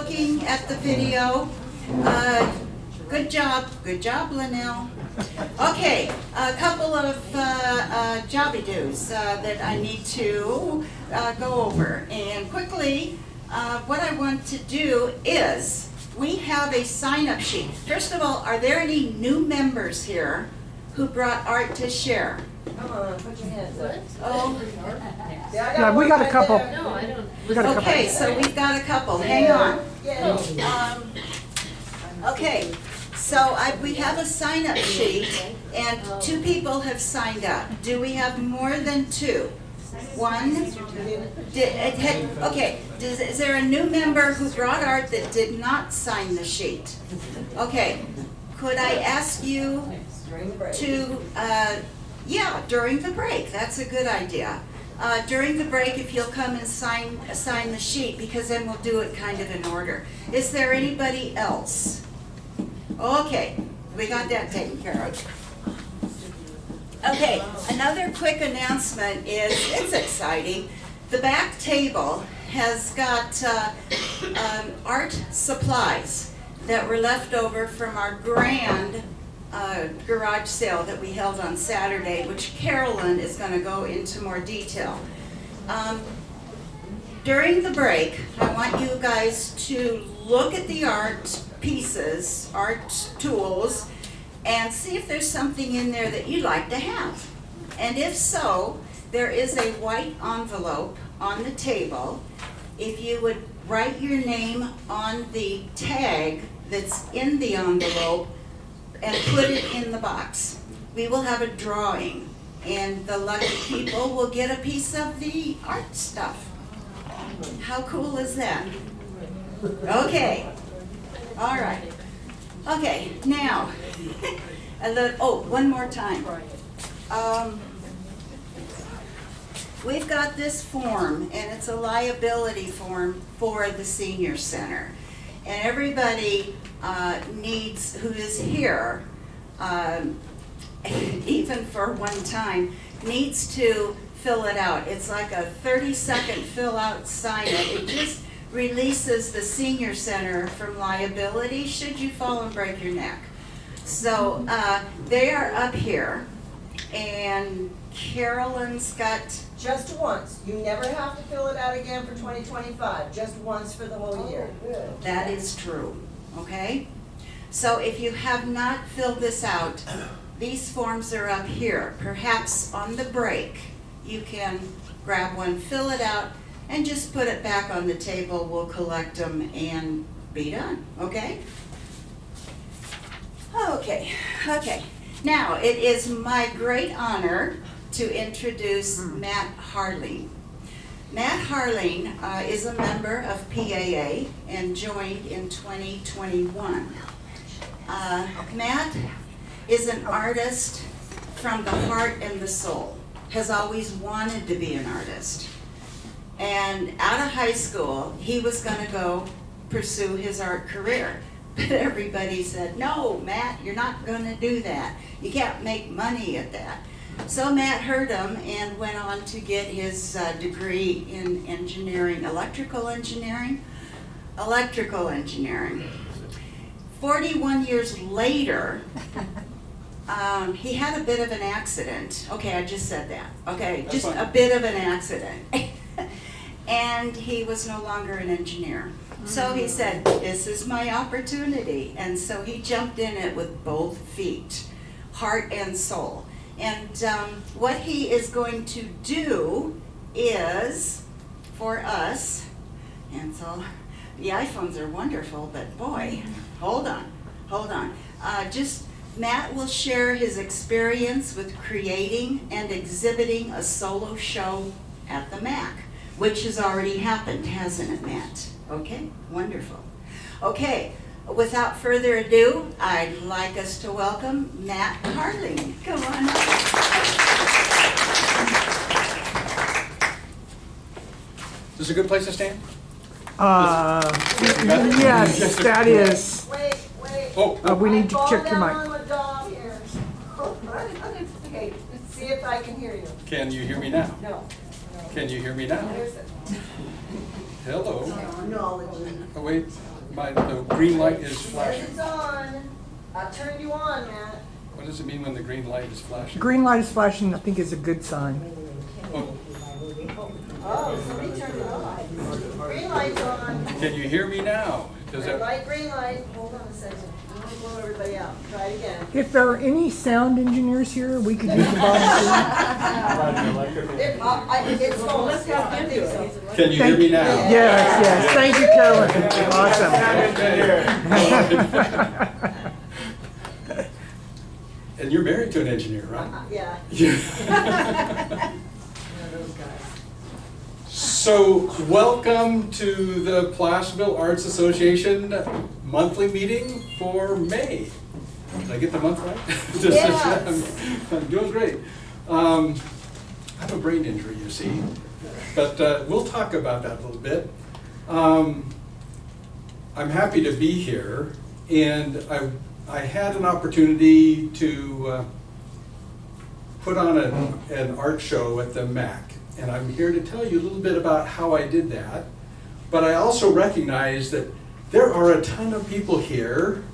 looking at the video. Good job, Linnell. Okay, a couple of jobby-doos that I need to go over. And quickly, what I want to do is, we have a sign-up sheet. First of all, are there any new members here who brought art to share? Come on, put your hands up. Oh, Yeah, we got a couple. No, I don't. We got a couple. okay, so we've got a couple. Hang on. Yeah. Okay, so we have a sign-up sheet, and 2 people have signed up. Do we have more than 2? 1? Okay, is there a new member who brought art that did not sign the sheet? Okay, could I ask you During the break. to, yeah, during the break, that's a good idea. During the break, if you'll come and sign the sheet, because then we'll do it kind of in order. Is there anybody else? Okay, we got that taken care of. Okay, another quick announcement is, it's exciting. The back table has got art supplies that were left over from our grand garage sale that we held on Saturday, which Carolyn is going to go into more detail. During the break, I want you guys to look at the art pieces, art tools, and see if there's something in there that you'd like to have. And if so, there is a white envelope on the table. If you would write your name on the tag that's in the envelope and put it in the box, we will have a drawing, and the lucky people will get a piece of the art stuff. How cool is that? Okay. All right. Okay, now, one more time. We've got this form, and it's a liability form for the senior center. And everybody who is here, even for one time, needs to fill it out. It's like a 30-second fill out, sign it. It just releases the senior center from liability should you fall and break your neck. So they are up here, and Carolyn's got... Just once. You never have to fill it out again for 2025. Just once for the whole year. That is true, okay? So if you have not filled this out, these forms are up here. Perhaps on the break, you can grab one, fill it out, and just put it back on the table. We'll collect them and be done, okay? Okay. Now, it is my great honor to introduce Matt Harline. Matt Harline is a member of PAA and joined in 2021. Matt is an artist from the heart and the soul, has always wanted to be an artist. And out of high school, he was going to go pursue his art career. But everybody said, no, Matt, you're not going to do that. You can't make money at that. So Matt heard him and went on to get his degree in engineering, electrical engineering. 41 years later, he had a bit of an accident. Okay, I just said that. Okay, just a bit of an accident. And he was no longer an engineer. So he said, this is my opportunity. And so he jumped in it with both feet, heart and soul. And what he is going to do is, for us, and so the iPhones are wonderful, but boy, hold on. Matt will share his experience with creating and exhibiting a solo show at the MACC, which has already happened, hasn't it, Matt? Okay, wonderful. Okay, without further ado, I'd like us to welcome Matt Harline. Come on up. Is this a good place to stand? Yes, that is. Wait. We need to check your mic. On the dog here. Okay, see if I can hear you. Can you hear me now? No. Can you hear me now? There's it. Hello. Acknowledgement. Oh, wait, the green light is Yes, flashing. it's on. I turned you on, Matt. What does it mean when the green light is flashing? Green light is flashing, I think is a good sign. Oh, Oh, somebody turned it on. Green light's on. can you hear me now? Does Red that, light, green light. Hold on a second. I'm gonna blow everybody out. Try it again. If there are any sound engineers here, we could use a volunteer. It's on. Let's have him do it. can you hear me now? Yes, yes, thank you, Carolyn. Awesome. And you're married to an engineer, right? Yeah. Yeah. So, welcome to the Placerville Arts Association monthly meeting for May. Did I get the month right? Yes. I'm doing great. I have a brain injury, you see, but we'll talk about that a little bit. I'm happy to be here, and I had an opportunity to put on an art show at the MACC. And I'm here to tell you a little bit about how I did that. But I also recognize that there are a ton of people here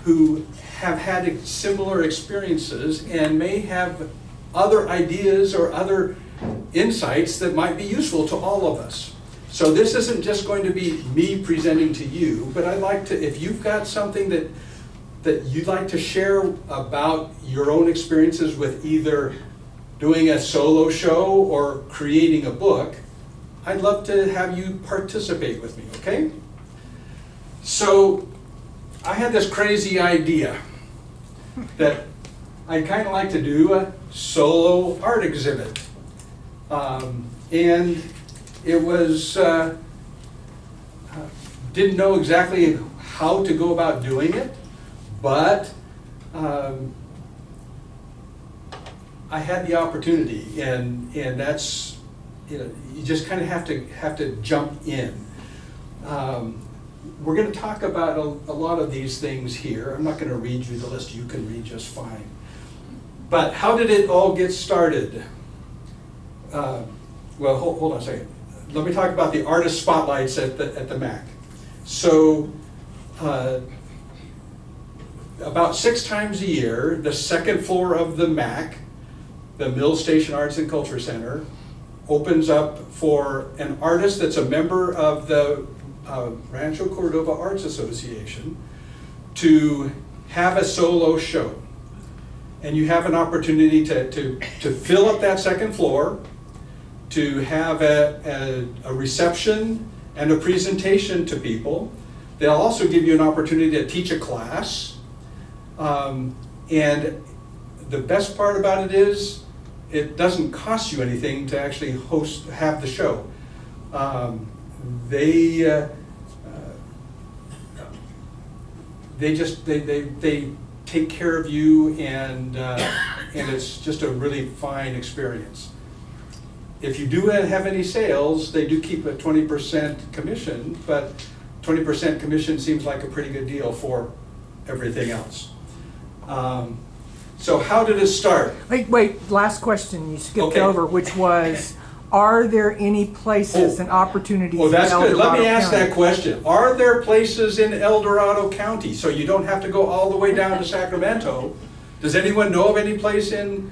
who have had similar experiences and may have other ideas or other insights that might be useful to all of us. So this isn't just going to be me presenting to you, but I'd like to, if you've got something that you'd like to share about your own experiences with either doing a solo show or creating a book, I'd love to have you participate with me, okay? So I had this crazy idea that I'd kind of like to do a solo art exhibit. And it was, didn't know exactly how to go about doing it, but I had the opportunity, and that's, you know, you just kind of have to jump in. We're going to talk about a lot of these things here. I'm not going to read you the list. You can read just fine. But how did it all get started? Well, hold on a second. Let me talk about the artist spotlights at the MACC. So, about 6 times a year, the second floor of the MACC, the Mill Station Arts and Culture Center, opens up for an artist that's a member of the Rancho Cordova Arts Association to have a solo show. And you have an opportunity to fill up that second floor, to have a reception and a presentation to people. They'll also give you an opportunity to teach a class. And the best part about it is, it doesn't cost you anything to actually have the show. They take care of you, and it's just a really fine experience. If you do have any sales, they do keep a 20% commission, but 20% commission seems like a pretty good deal for everything else. So how did it start? Wait, last question you skipped Okay. over, which was, are there any places and opportunities Oh, in that's El good. Let me Dorado ask County? that question. Are there places in El Dorado County, so you don't have to go all the way down to Sacramento? Does anyone know of any place in?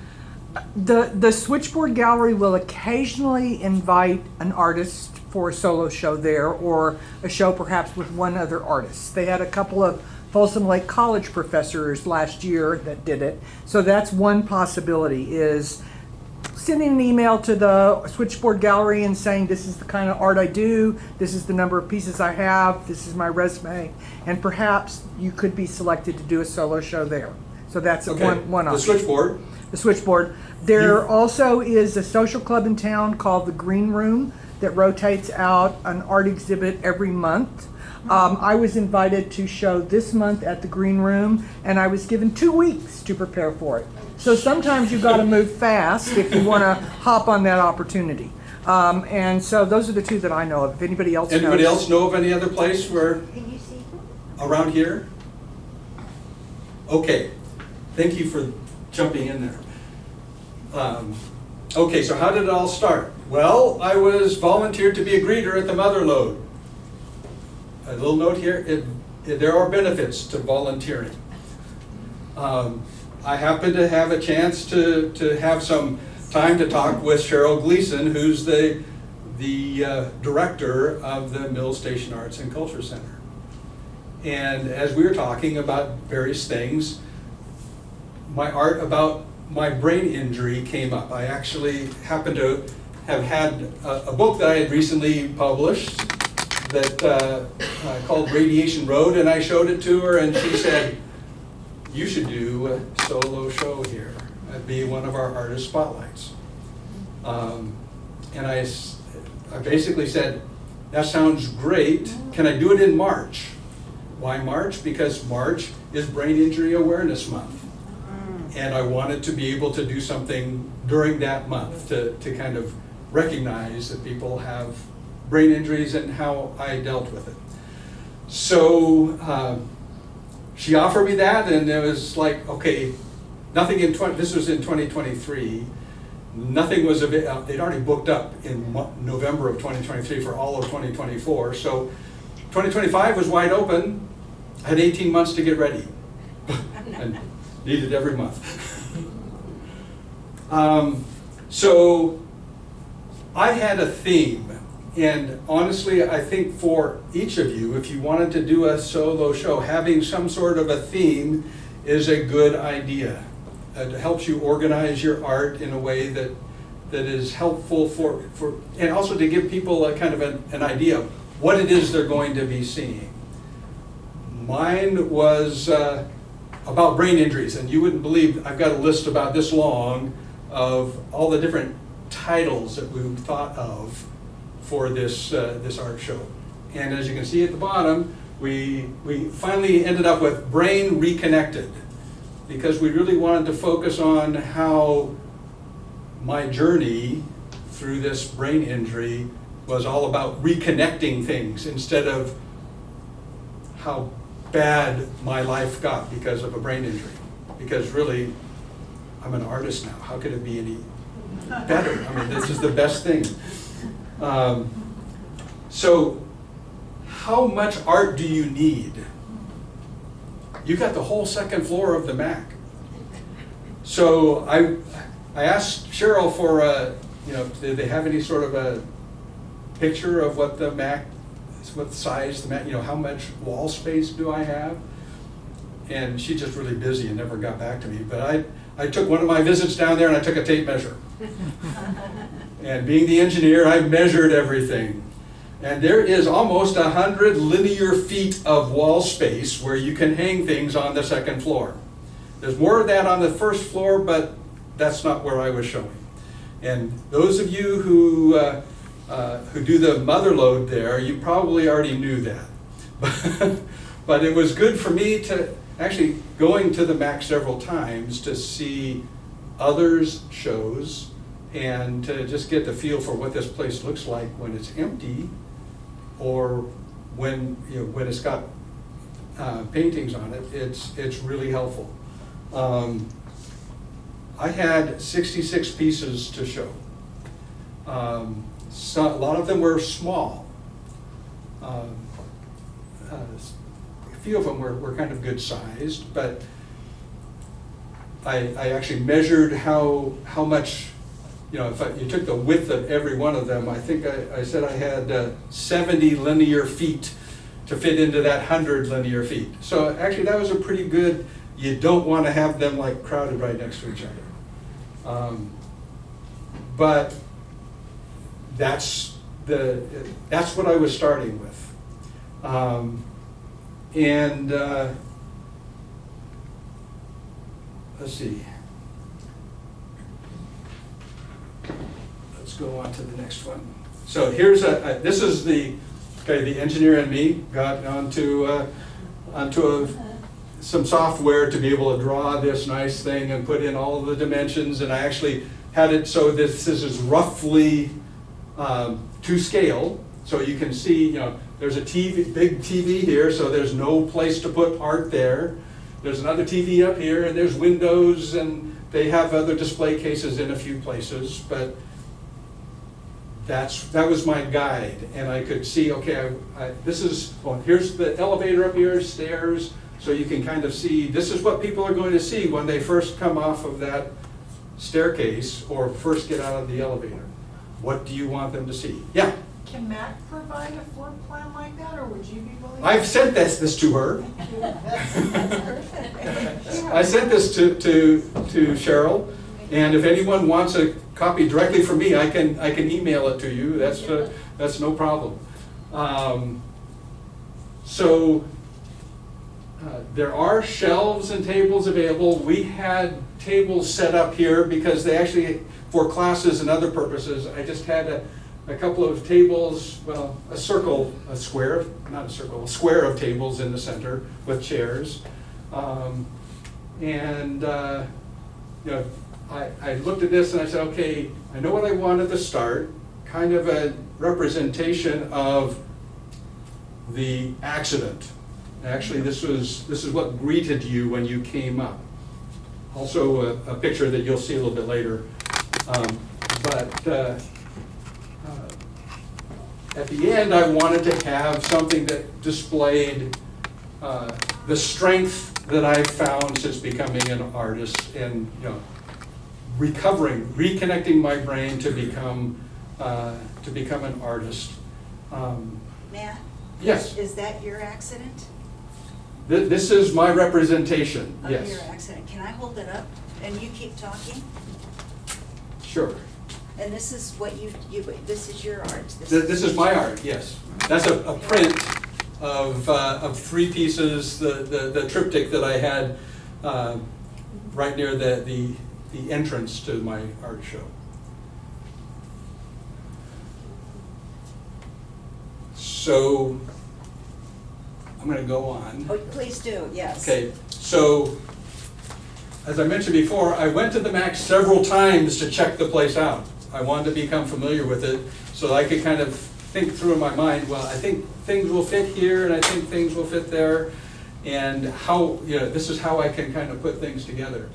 The Switchboard Gallery will occasionally invite an artist for a solo show there, or a show perhaps with one other artist. They had a couple of Folsom Lake College professors last year that did it. So that's one possibility, is sending an email to the Switchboard Gallery and saying, this is the kind of art I do, this is the number of pieces I have, this is my resume, and perhaps you could be selected to do a solo show there. So that's Okay, one the option. switchboard. The Switchboard. There also is a social club in town called the Green Room that rotates out an art exhibit every month. I was invited to show this month at the Green Room, and I was given 2 weeks to prepare for it. So sometimes you've got to move fast if you want to hop on that opportunity. And so those are the two that I know of. If anybody else knows. Anybody else know of any other place where, around here? Okay, thank you for jumping in there. Okay, so how did it all start? Well, I was volunteered to be a greeter at the Mother Lode. A little note here, there are benefits to volunteering. I happened to have a chance to have some time to talk with Cheryl Gleason, who's the director of the Mill Station Arts and Culture Center. And as we were talking about various things, my art about my brain injury came up. I actually happened to have had a book that I had recently published that called Radiation Road, and I showed it to her, and she said, "You should do a solo show here. That'd be one of our artist spotlights." And I basically said, "That sounds great. Can I do it in March?" Why March? Because March is Brain Injury Awareness Month. And I wanted to be able to do something during that month to kind of recognize that people have brain injuries and how I dealt with it. So she offered me that, and it was like, okay, nothing this was in 2023. Nothing was available. They'd already booked up in November of 2023 for all of 2024. So 2025 was wide open. I had 18 months to get ready. And needed every month. So I had a theme, and honestly, I think for each of you, if you wanted to do a solo show, having some sort of a theme is a good idea. It helps you organize your art in a way that is helpful for and also to give people a kind of an idea of what it is they're going to be seeing. Mine was about brain injuries, and you wouldn't believe, I've got a list about this long of all the different titles that we've thought of for this art show. And as you can see at the bottom, we finally ended up with Brain Reconnected, because we really wanted to focus on how my journey through this brain injury was all about reconnecting things instead of how bad my life got because of a brain injury. Because really, I'm an artist now. How could it be any better? I mean, this is the best thing. So, how much art do you need? You got the whole second floor of the MACC. So I asked Cheryl for did they have any sort of a picture of what the MACC, what size the MACC, how much wall space do I have? And she's just really busy and never got back to me. But I took one of my visits down there and I took a tape measure. And being the engineer, I measured everything. And there is almost 100 linear feet of wall space where you can hang things on the second floor. There's more of that on the first floor, but that's not where I was showing. And those of you who do the Mother Lode there, you probably already knew that. But it was good for me to actually going to the MACC several times to see others' shows and to just get the feel for what this place looks like when it's empty, or when it's got paintings on it. It's really helpful. I had 66 pieces to show. So a lot of them were small. A few of them were kind of good sized, but I actually measured how much, if you took the width of every one of them, I think I said I had 70 linear feet to fit into that 100 linear feet. So actually that was a pretty good, you don't want to have them like crowded right next to each other. But that's what I was starting with. Let's see. Let's go on to the next one. So here's this is the engineer and me got onto some software to be able to draw this nice thing and put in all of the dimensions, and I actually had it so this is roughly to scale, so you can see, there's a big TV here, so there's no place to put art there. There's another TV up here, and there's windows, and they have other display cases in a few places, but that was my guide, and I could see, okay, here's the elevator up here, stairs, so you can kind of see, this is what people are going to see when they first come off of that staircase or first get out of the elevator. What do you want them to see? Yeah, Can MACC provide a floor plan like that, or would you be willing? I've sent this to her. I sent this to Cheryl, and if anyone wants a copy directly from me, I can email it to you. That's no problem. There are shelves and tables available. We had tables set up here because they actually, for classes and other purposes, I just had a couple of tables, well, a square of tables in the center with chairs. I looked at this and I said, okay, I know what I wanted to start, kind of a representation of the accident. Actually, this is what greeted you when you came up. Also a picture that you'll see a little bit later. At the end, I wanted to have something that displayed the strength that I've found since becoming an artist, and reconnecting my brain to become an artist. Matt? Yes. Is that your accident? This is my representation. Of Yes. your accident. Can I hold it up and you keep talking? Sure. And this is what this is your art? This is my art, yes. That's a print of three pieces, the triptych that I had right near the entrance to my art show. So I'm going to go on. Oh, please do, yes. Okay, so as I mentioned before, I went to the MACC several times to check the place out. I wanted to become familiar with it so I could kind of think through in my mind, well, I think things will fit here and I think things will fit there, and how, this is how I can kind of put things together.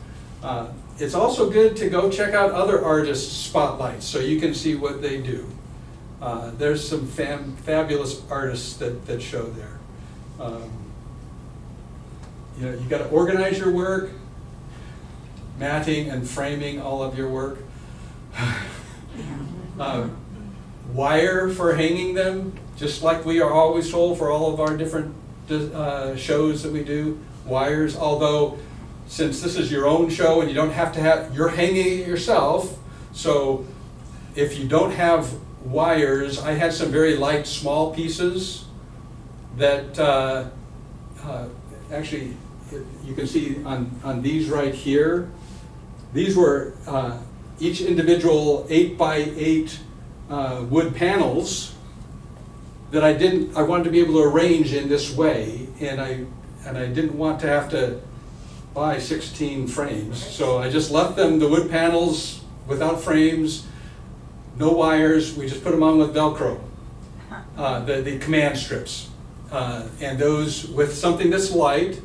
It's also good to go check out other artists' spotlights so you can see what they do. There's some fabulous artists that show there. You got to organize your work, matting and framing all of your work. Wire for hanging them, just like we are always told for all of our different shows that we do. Wires, although since this is your own show and you don't have to have, you're hanging it yourself, so if you don't have wires, I had some very light small pieces that actually you can see on these right here. These were each individual 8x8 wood panels that I wanted to be able to arrange in this way, and I didn't want to have to buy 16 frames, so I just left them the wood panels without frames, no wires. We just put them on with Velcro, the command strips, and those with something that's light.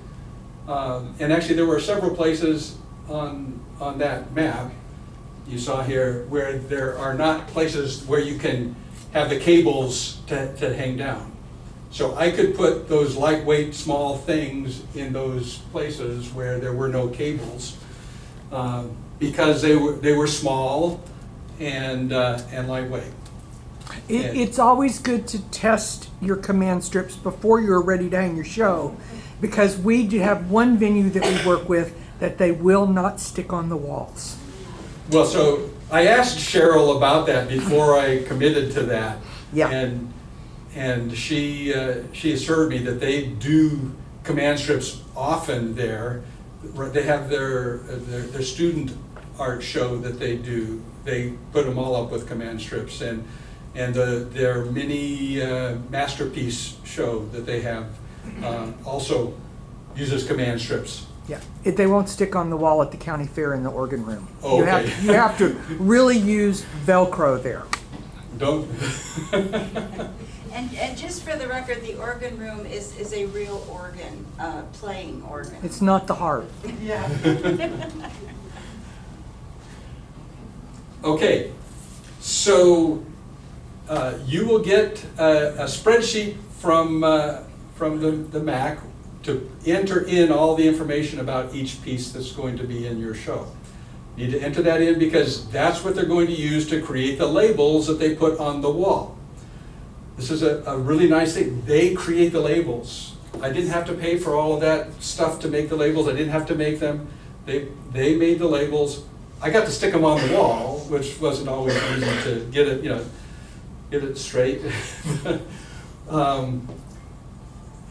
And actually, there were several places on that map you saw here where there are not places where you can have the cables to hang down. So I could put those lightweight small things in those places where there were no cables because they were small and lightweight. It's always good to test your command strips before you're ready to hang your show, because we do have one venue that we work with that they will not stick on the walls. Well, so I asked Cheryl about that before I committed to that. Yeah. And she assured me that they do command strips often there. They have their student art show that they do. They put them all up with command strips, and their mini masterpiece show that they have also uses command strips. Yeah, they won't stick on the wall at the county fair in the organ room. Oh, okay. You have to really use Velcro there. Don't. And just for the record, the organ room is a real organ, playing organ. It's not the harp. Yeah. Okay, so you will get a spreadsheet from the MACC to enter in all the information about each piece that's going to be in your show. You need to enter that in because that's what they're going to use to create the labels that they put on the wall. This is a really nice thing. They create the labels. I didn't have to pay for all of that stuff to make the labels. I didn't have to make them. They made the labels. I got to stick them on the wall, which wasn't always easy to get it, get it straight.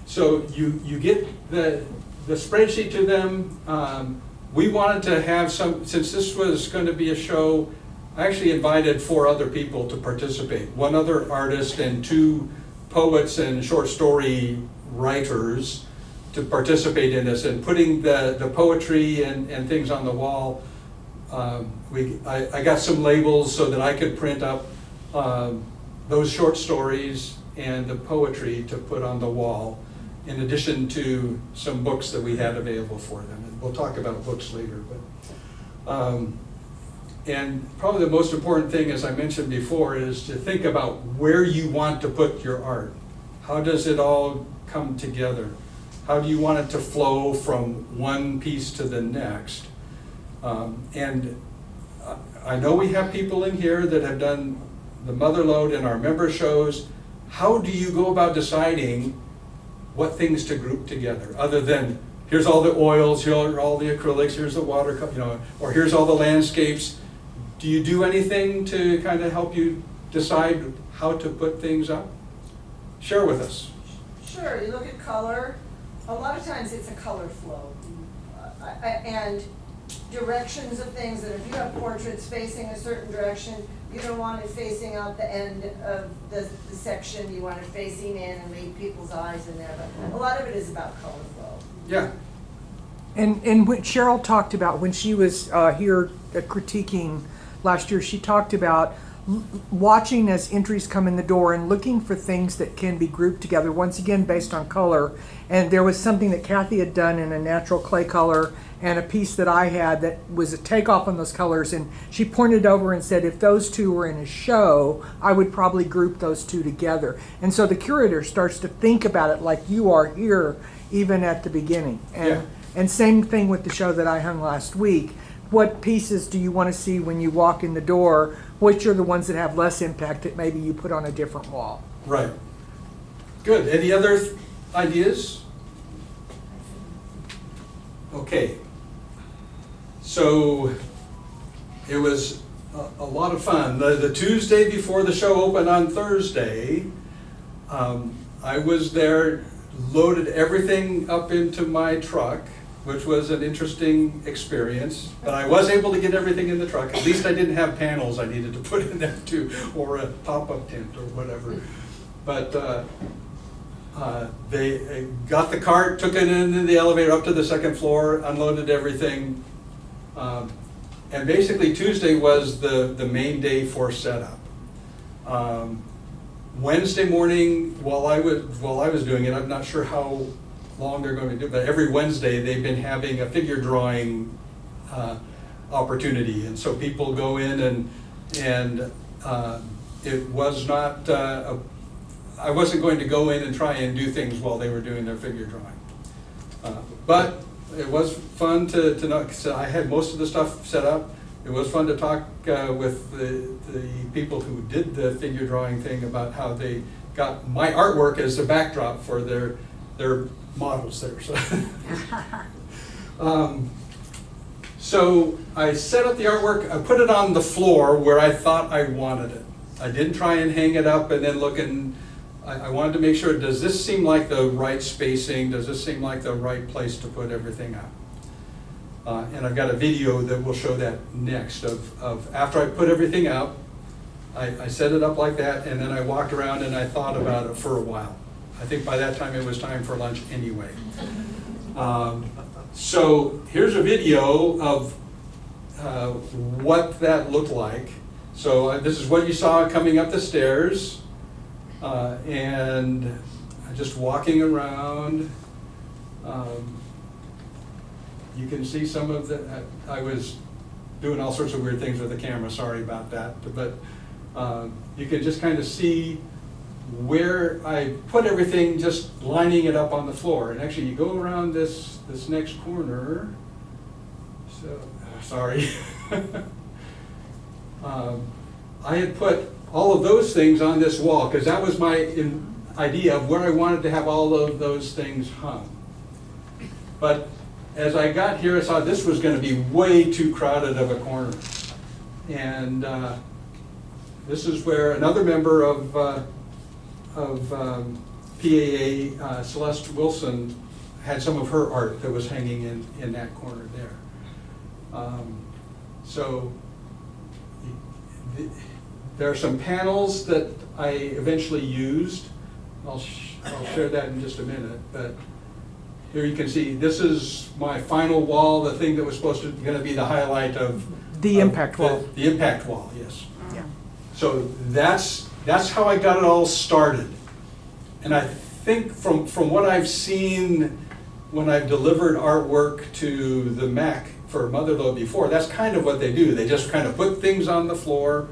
So you get the spreadsheet to them. We wanted to have since this was going to be a show, I actually invited 4 other people to participate. 1 other artist and 2 poets and short story writers to participate in this, and putting the poetry and things on the wall. I got some labels so that I could print up those short stories and the poetry to put on the wall, in addition to some books that we had available for them. And we'll talk about books later. But and probably the most important thing, as I mentioned before, is to think about where you want to put your art. How does it all come together? How do you want it to flow from one piece to the next? And I know we have people in here that have done the Motherlode in our member shows. How do you go about deciding what things to group together, other than here's all the oils, here are all the acrylics, here's the water, or here's all the landscapes? Do you do anything to kind of help you decide how to put things up? Share with us. Sure, you look at color. A lot of times it's a color flow. And directions of things, that if you have portraits facing a certain direction, you don't want it facing out the end of the section, you want it facing in and leave people's eyes in there, but a lot of it is about color flow. Yeah. And what Cheryl talked about when she was here critiquing last year, she talked about watching as entries come in the door and looking for things that can be grouped together, once again based on color. And there was something that Kathy had done in a natural clay color, and a piece that I had that was a takeoff on those colors, and she pointed over and said, if those 2 were in a show, I would probably group those 2 together. And so the curator starts to think about it like you are here, even at the beginning. And same thing with the show that I hung last week. What pieces do you want to see when you walk in the door? Which are the ones that have less impact that maybe you put on a different wall? Right. Good. Any other ideas? Okay. So it was a lot of fun. The Tuesday before the show opened on Thursday, I was there, loaded everything up into my truck, which was an interesting experience. But I was able to get everything in the truck. At least I didn't have panels I needed to put in there too, or a pop-up tent or whatever. But they got the cart, took it in the elevator up to the 2nd floor, unloaded everything. And basically Tuesday was the main day for setup. Wednesday morning, while I was doing it, I'm not sure how long they're going to do, but every Wednesday they've been having a figure drawing opportunity, and so people go in and it was not. I wasn't going to go in and try and do things while they were doing their figure drawing, but it was fun to know. So I had most of the stuff set up. It was fun to talk with the people who did the figure drawing thing about how they got my artwork as the backdrop for their models there. So I set up the artwork, I put it on the floor where I thought I wanted it. I didn't try and hang it up and then look, and I wanted to make sure, does this seem like the right spacing? Does this seem like the right place to put everything up? And I've got a video that will show that next of after I put everything up, I set it up like that, and then I walked around and I thought about it for a while. I think by that time it was time for lunch anyway. So here's a video of what that looked like. So this is what you saw coming up the stairs, and just walking around. You can see some of the, I was doing all sorts of weird things with the camera, sorry about that, but You can just kind of see where I put everything, just lining it up on the floor. And actually, you go around this next corner. So, sorry. I had put all of those things on this wall because that was my idea of where I wanted to have all of those things hung. But as I got here, I saw this was going to be way too crowded of a corner. And this is where another member of PAA, Celeste Wilson, had some of her art that was hanging in that corner there. So there are some panels that I eventually used. I'll share that in just a minute. But here you can see this is my final wall, the thing that was going to be the highlight of The impact wall. The impact wall, yes. Yeah. So that's how I got it all started. And I think from what I've seen when I've delivered artwork to the MACC for Motherlode before, that's kind of what they do. They just kind of put things on the floor,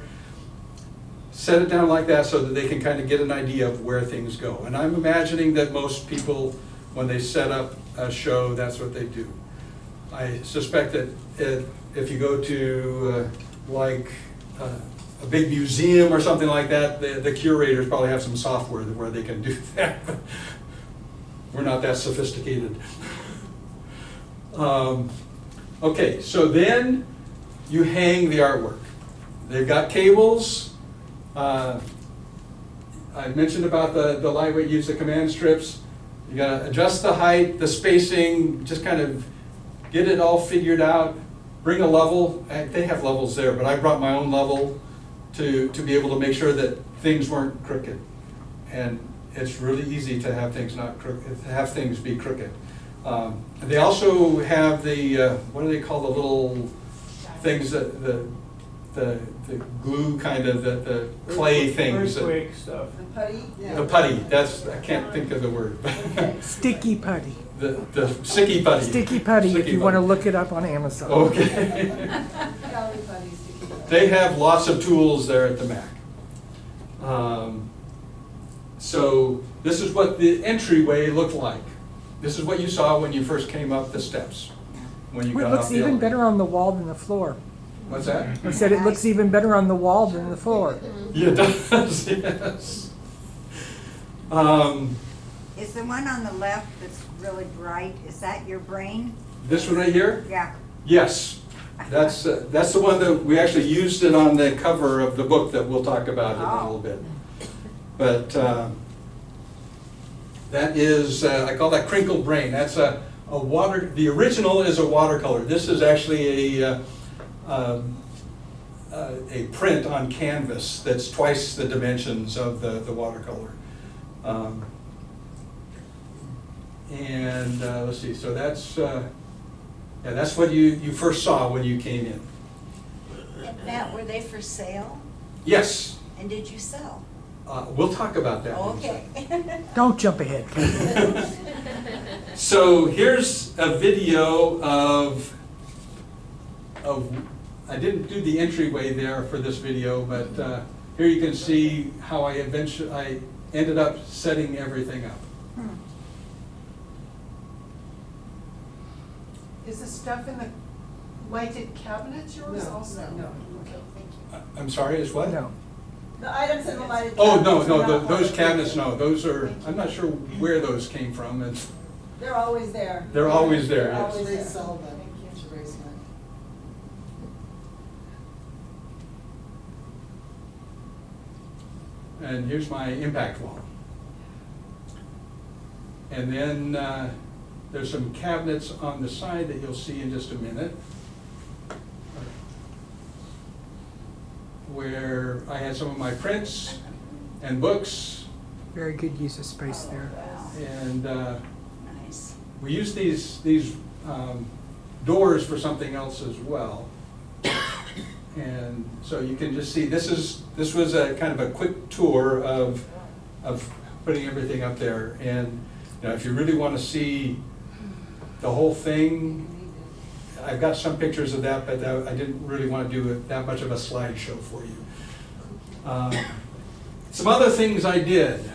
set it down like that so that they can kind of get an idea of where things go. And I'm imagining that most people, when they set up a show, that's what they do. I suspect that if you go to a big museum or something like that, the curators probably have some software where they can do that. We're not that sophisticated. Okay, so then you hang the artwork. They've got cables. I mentioned about the lightweight use, the command strips. You gotta adjust the height, the spacing, just kind of get it all figured out. Bring a level. They have levels there, but I brought my own level to be able to make sure that things weren't crooked. And it's really easy to have things not crooked, to have things be crooked. They also have the what do they call the little things that the glue kind of the clay things. Earthquake stuff. The putty? The putty. That's I can't think of the word. Sticky putty. The sticky putty. Sticky putty, if Sticky you want to putty. look it up on Amazon. Okay. Gallery putty, sticky putty. They have lots of tools there at the MACC. So this is what the entryway looked like. This is what you saw when you first came up the steps. When you It got looks off the even elevator. better on the wall than the floor. What's that? I said it looks even better on the wall than the floor. Yeah, it does, yes. Is the one on the left that's really bright, is that your brain? This one right here? Yeah. Yes. That's the one that we actually used it on the cover of the book that we'll talk about in a little bit. But that is, I call that crinkled brain. That's a water, the original is a watercolor. This is actually a print on canvas that's twice the dimensions of the watercolor. And let's see, so that's what you first saw when you came in. Matt, were they for sale? Yes, And did you sell? we'll talk about that. in a Okay. second. Don't jump ahead. So here's a video of I didn't do the entryway there for this video, but here you can see how I ended up setting everything up. Is the stuff in the lighted cabinets yours No, also? no. Okay, thank you. I'm sorry, is what? No. The items in the lighted Oh, cabinets no, are no, not part those of cabinets, it. no, those are, I'm not sure where those came from. They're always there. They're always there, They're yes. always there. Resell them. Basement. And here's my impact wall. And then there's some cabinets on the side that you'll see in just a minute, where I had some of my prints and books, Very good use of space there. and Nice. we use these doors for something else as well. And so you can just see, this was a kind of a quick tour of putting everything up there. And if you really want to see the whole thing, I've got some pictures of that, but I didn't really want to do that much of a slideshow for you. Some other things I did.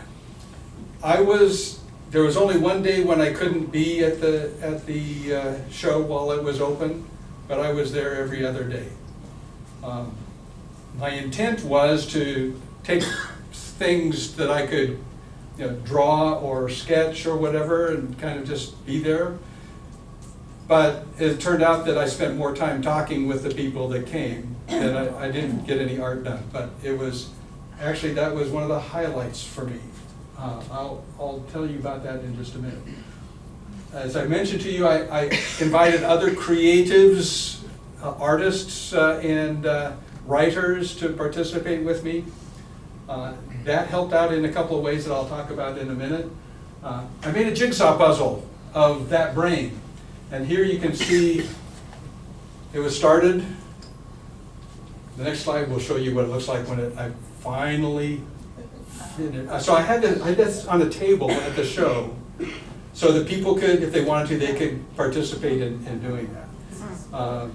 There was only one day when I couldn't be at the show while it was open, but I was there every other day. My intent was to take things that I could, draw or sketch or whatever and kind of just be there. But it turned out that I spent more time talking with the people that came than I didn't get any art done. But it was, actually that was one of the highlights for me. I'll tell you about that in just a minute. As I mentioned to you, I invited other creatives, artists and writers to participate with me. That helped out in a couple of ways that I'll talk about in a minute. I made a jigsaw puzzle of that brain. And here you can see it was started. The next slide will show you what it looks like when I finally finished. So I had this on a table at the show so that people could, if they wanted to, they could participate in doing that.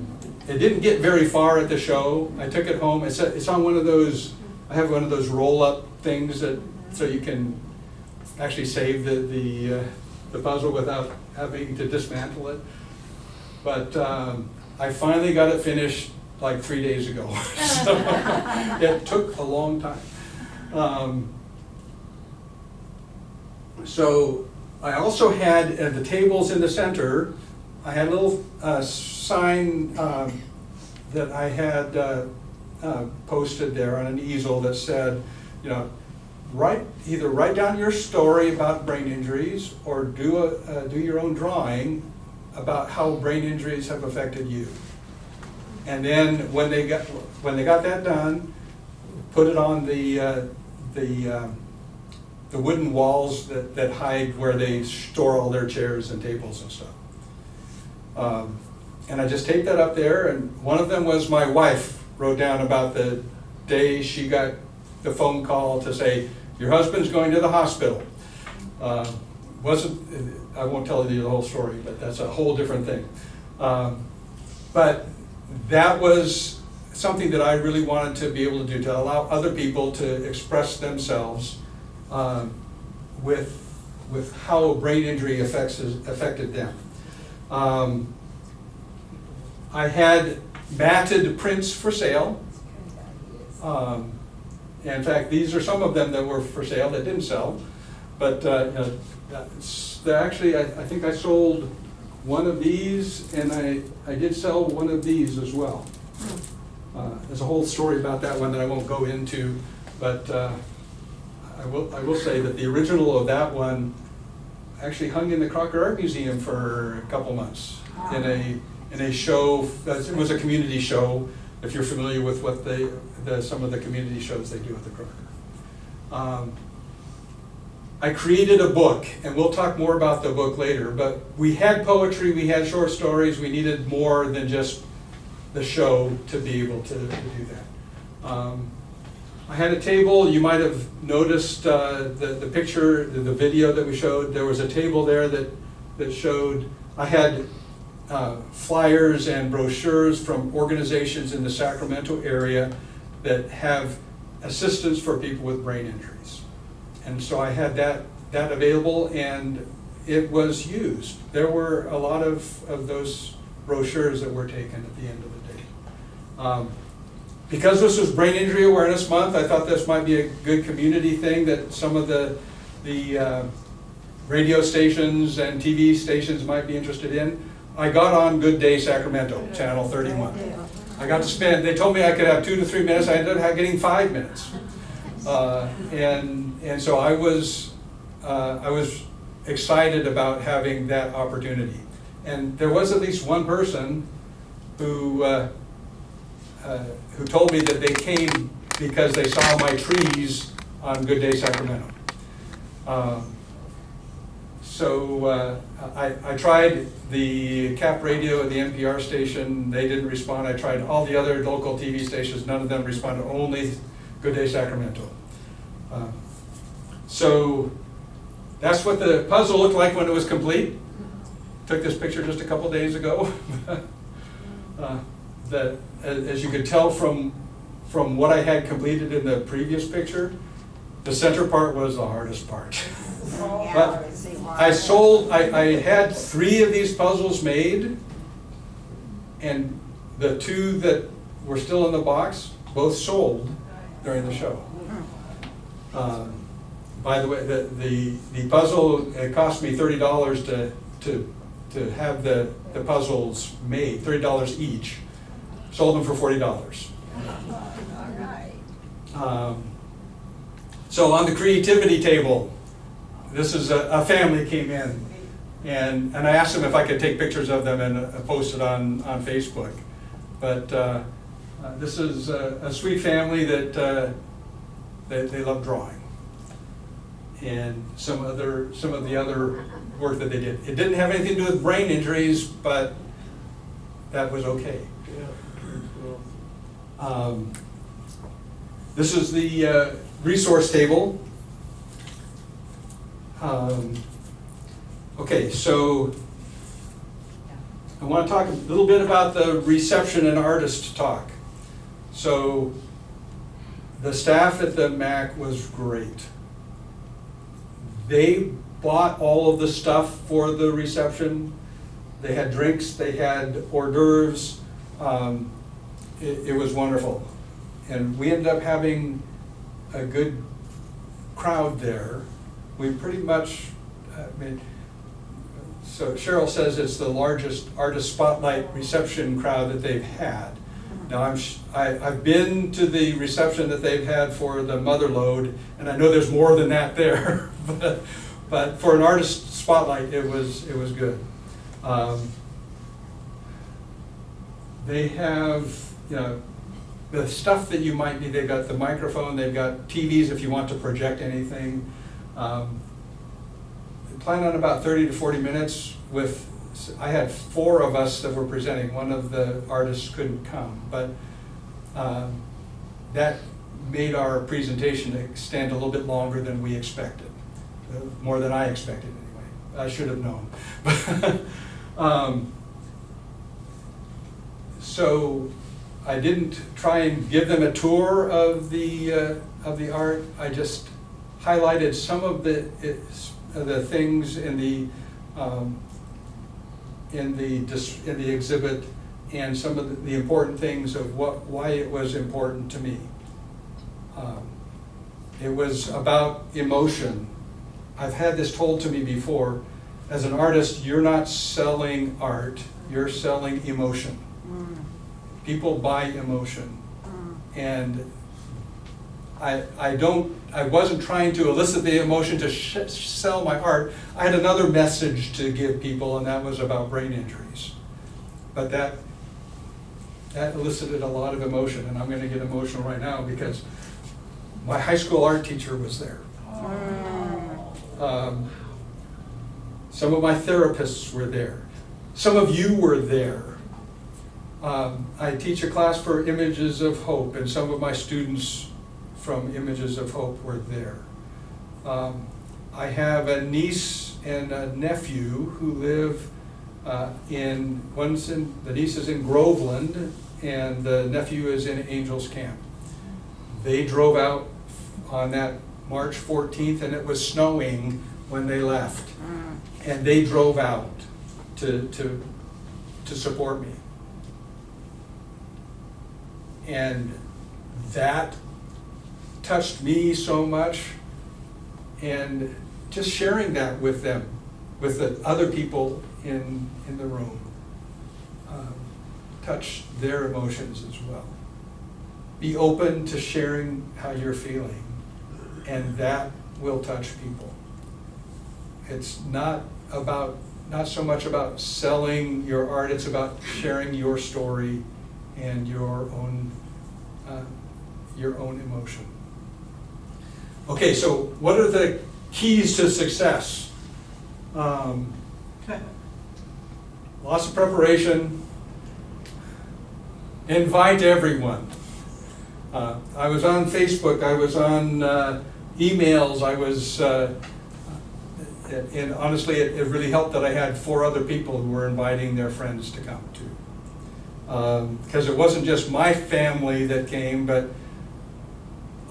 It didn't get very far at the show. I took it home. It's on one of those, I have one of those roll-up things that, so you can actually save the puzzle without having to dismantle it. But I finally got it finished like 3 days ago. So it took a long time. So I also had at the tables in the center, I had a little sign that I had posted there on an easel that said, either write down your story about brain injuries or do your own drawing about how brain injuries have affected you. And then when they got that done, put it on the wooden walls that hide where they store all their chairs and tables and stuff. And I just taped that up there, and one of them was my wife wrote down about the day she got the phone call to say, your husband's going to the hospital. I won't tell you the whole story, but that's a whole different thing. But that was something that I really wanted to be able to do, to allow other people to express themselves with how brain injury affected them. I had matted prints for sale. In fact, these are some of them that were for sale that didn't sell. But actually, I think I sold one of these, and I did sell one of these as well. There's a whole story about that one that I won't go into, but I will say that the original of that one actually hung in the Crocker Art Museum for a couple months in a show. It was a community show. If you're familiar with what some of the community shows they do at the Crocker. I created a book, and we'll talk more about the book later, but we had poetry, we had short stories, we needed more than just the show to be able to do that. I had a table. You might have noticed the picture, the video that we showed. There was a table there that showed, I had flyers and brochures from organizations in the Sacramento area that have assistance for people with brain injuries. And so I had that available, and it was used. There were a lot of those brochures that were taken at the end of the day. Because this was Brain Injury Awareness Month, I thought this might be a good community thing that some of the radio stations and TV stations might be interested in. I got on Good Day Sacramento, Channel 31. I got to spend, they told me I could have 2 to 3 minutes, I ended up getting 5 minutes. And so I was excited about having that opportunity. And there was at least one person who told me that they came because they saw my trees on Good Day Sacramento. So I tried the CAP radio at the NPR station. They didn't respond. I tried all the other local TV stations. None of them responded, only Good Day Sacramento. So that's what the puzzle looked like when it was complete. Took this picture just a couple days ago. That, as you could tell from from what I had completed in the previous picture, the center part was the hardest part. Yeah, But I see why. I had 3 of these puzzles made, and the 2 that were still in the box, both sold during the show. By the way, the puzzle, it cost me $30 to have the puzzles made, $30 each. Sold them for $40. All right. So on the creativity table, this is a family came in, and I asked them if I could take pictures of them and post it on Facebook. But this is a sweet family that they love drawing, and some of the other work that they did. It didn't have anything to do with brain injuries, but that was okay. This is the resource table. Okay, so I want to talk a little bit about the reception and artist talk. So the staff at the MACC was great. They bought all of the stuff for the reception. They had drinks, they had hors d'oeuvres. It was wonderful. And we ended up having a good crowd there. We pretty much, so Cheryl says it's the largest artist spotlight reception crowd that they've had. Now I've been to the reception that they've had for the Motherlode, and I know there's more than that there. but for an artist spotlight, it was good. They have, the stuff that you might need. They've got the microphone, they've got TVs if you want to project anything. Plan on about 30 to 40 minutes with, I had 4 of us that were presenting. One of the artists couldn't come, but that made our presentation extend a little bit longer than we expected. More than I expected anyway. I should have known. So I didn't try and give them a tour of the art. I just highlighted some of the things in the exhibit, and some of the important things of why it was important to me. It was about emotion. I've had this told to me before. As an artist, you're not selling art, you're selling emotion. People buy emotion. And I wasn't trying to elicit the emotion to sell my art. I had another message to give people, and that was about brain injuries. But that elicited a lot of emotion, and I'm going to get emotional right now because my high school art teacher was there. Some of my therapists were there. Some of you were there. I teach a class for Images of Hope, and some of my students from Images of Hope were there. I have a niece and a nephew who live the niece is in Groveland, and the nephew is in Angels Camp. They drove out on that March 14th, and it was snowing when they left. And they drove out to support me. And that touched me so much, and just sharing that with them, with the other people in the room, touched their emotions as well. Be open to sharing how you're feeling, and that will touch people. It's not so much about selling your art, it's about sharing your story and your own emotion. Okay, so what are the keys to success? Lots of preparation. Invite everyone. I was on Facebook, I was on emails, I was, and honestly, it really helped that I had 4 other people who were inviting their friends to come too. Because it wasn't just my family that came, but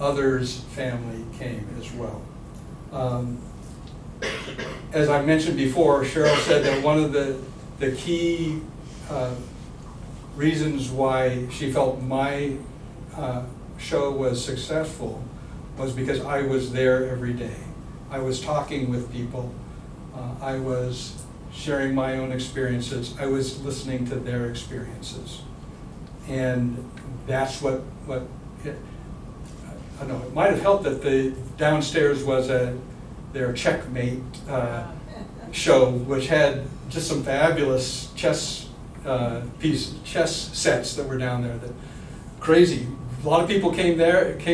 others' family came as well. As I mentioned before, Cheryl said that one of the key reasons why she felt my show was successful was because I was there every day. I was talking with people. I was sharing my own experiences. I was listening to their experiences. And that's what it, I don't know, it might have helped that the downstairs was their checkmate show, which had just some fabulous chess sets that were down there. That crazy. A lot of people came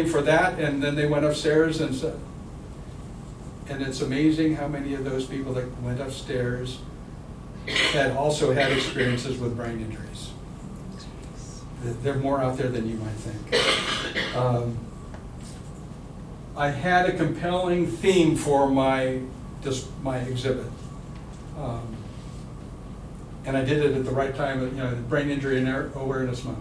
for that, and then they went upstairs and so. And it's amazing how many of those people that went upstairs had also had experiences with brain injuries. They're more out there than you might think. I had a compelling theme for my exhibit. And I did it at the right time, you know, Brain Injury Awareness Month.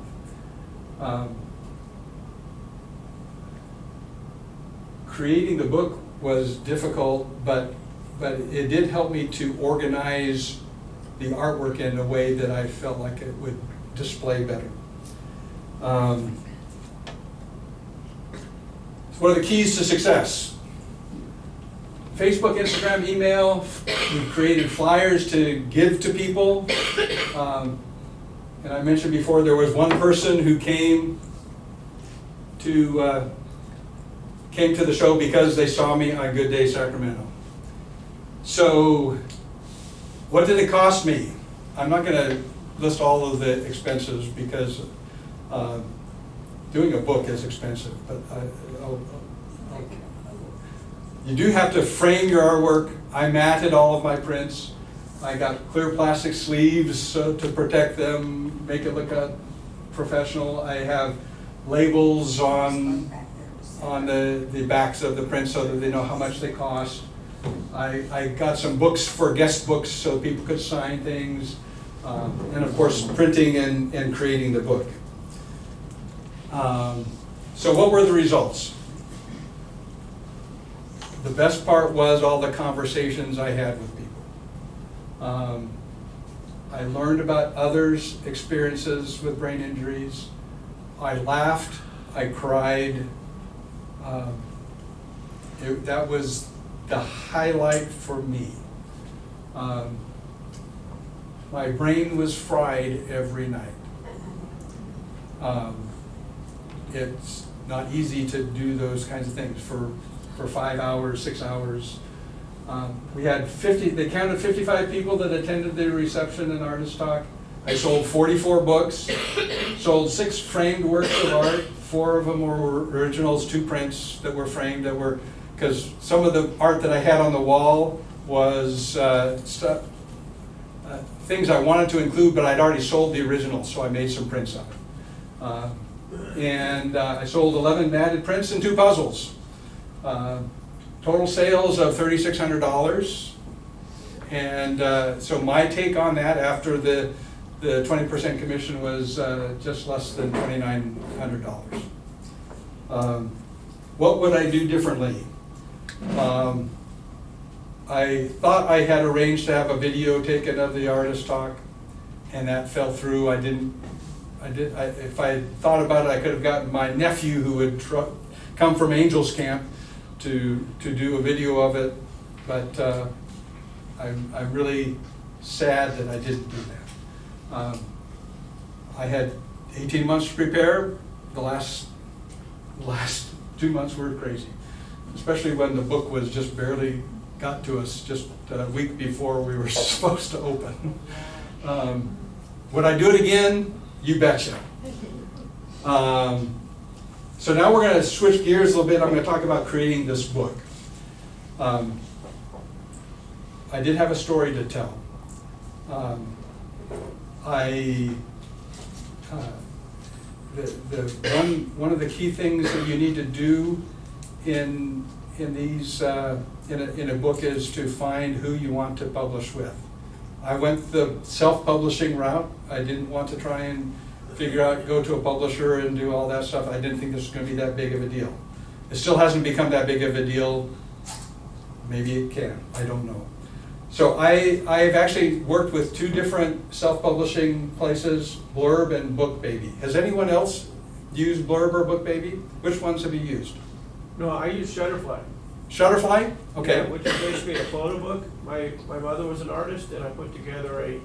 Creating the book was difficult, but it did help me to organize the artwork in a way that I felt like it would display better. So what are the keys to success? Facebook, Instagram, email. We created flyers to give to people. And I mentioned before there was one person who came to the show because they saw me on Good Day Sacramento. So what did it cost me? I'm not going to list all of the expenses because doing a book is expensive, but you do have to frame your artwork. I matted all of my prints. I got clear plastic sleeves to protect them, make it look professional. I have labels on the backs of the prints so that they know how much they cost. I got some books for guest books so people could sign things. And of course, printing and creating the book. So what were the results? The best part was all the conversations I had with people. I learned about others' experiences with brain injuries. I laughed, I cried. That was the highlight for me. My brain was fried every night. It's not easy to do those kinds of things for 5 hours, 6 hours. We had they counted 55 people that attended the reception and artist talk. I sold 44 books, sold 6 framed works of art. 4 of them were originals, 2 prints that were framed because some of the art that I had on the wall was things I wanted to include, but I'd already sold the originals, so I made some prints of it. And I sold 11 matted prints and 2 puzzles. Total sales of $3,600. And so my take on that after the 20% commission was just less than $2,900. What would I do differently? I thought I had arranged to have a video taken of the artist talk, and that fell through. If I had thought about it, I could have gotten my nephew, who would come from Angels Camp, to do a video of it, but I'm really sad that I didn't do that. I had 18 months to prepare. The last 2 months were crazy, especially when the book was just barely got to us just a week before we were supposed to open. Would I do it again? You betcha. So now we're going to switch gears a little bit. I'm going to talk about creating this book. I did have a story to tell. One of the key things that you need to do in a book is to find who you want to publish with. I went the self-publishing route. I didn't want to try and go to a publisher and do all that stuff. I didn't think this was going to be that big of a deal. It still hasn't become that big of a deal. Maybe it can, I don't know. So I've actually worked with 2 different self-publishing places, Blurb and BookBaby. Has anyone else used Blurb or BookBaby? Which ones have you used? No, I use Shutterfly. Shutterfly? Okay. Yeah, which is basically a photo book. My mother was an artist, and I put together a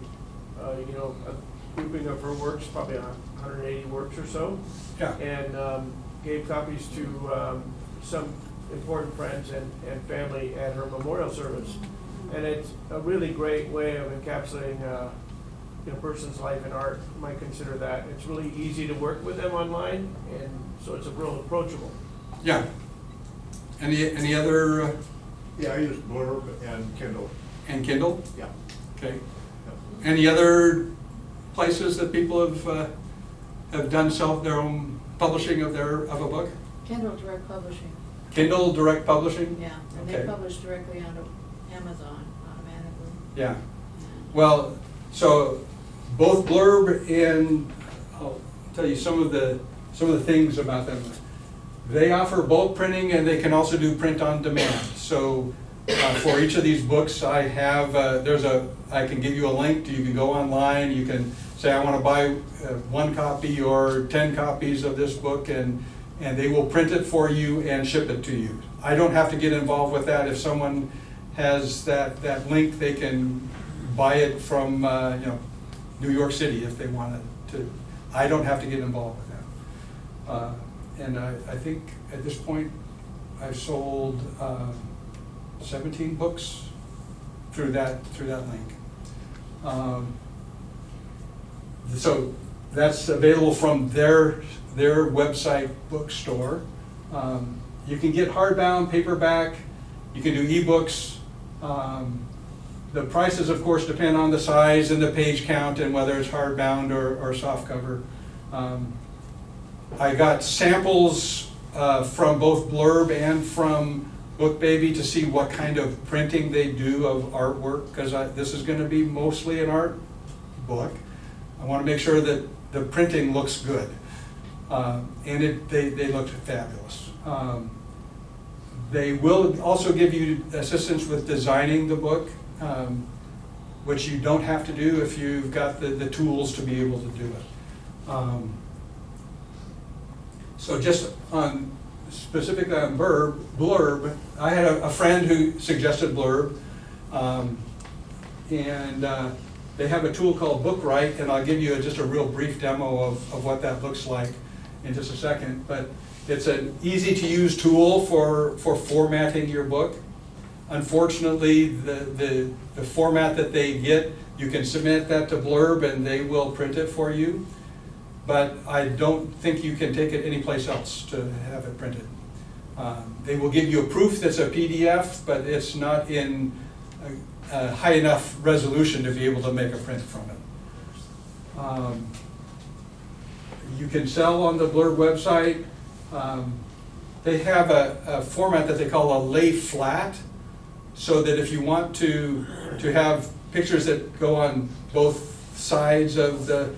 grouping of her works, probably 180 works or so, Yeah. and gave copies to some important friends and family at her memorial service. And it's a really great way of encapsulating a person's life in art. You might consider that. It's really easy to work with them online, and so it's a real approachable. Yeah. Any other, Yeah, I use Blurb and Kindle. and Kindle? Yeah. Okay. Any other places that people have done their own publishing of a book? Kindle Direct Publishing, Kindle Direct Publishing? yeah, and Okay. they publish directly onto Amazon automatically. Yeah. Well, so both Blurb and I'll tell you some of the things about them. They offer bulk printing, and they can also do print on demand. So for each of these books, I have I can give you a link. You can go online. You can say I want to buy 1 copy or 10 copies of this book, and they will print it for you and ship it to you. I don't have to get involved with that. If someone has that link, they can buy it from New York City if they wanted to. I don't have to get involved with that. And I think at this point, I've sold 17 books through that link. So that's available from their website bookstore. You can get hardbound, paperback. You can do ebooks. The prices, of course, depend on the size and the page count and whether it's hardbound or softcover. I got samples from both Blurb and from BookBaby to see what kind of printing they do of artwork, because this is going to be mostly an art book. I want to make sure that the printing looks good, and they looked fabulous. They will also give you assistance with designing the book, which you don't have to do if you've got the tools to be able to do it. So just specifically on Blurb, I had a friend who suggested Blurb, and they have a tool called BookWrite, and I'll give you just a real brief demo of what that looks like in just a second. But it's an easy-to-use tool for formatting your book. Unfortunately, the format that they get, you can submit that to Blurb and they will print it for you. But I don't think you can take it anyplace else to have it printed. They will give you a proof that's a PDF, but it's not in a high enough resolution to be able to make a print from it. You can sell on the Blurb website. They have a format that they call a lay flat, so that if you want to have pictures that go on both sides of the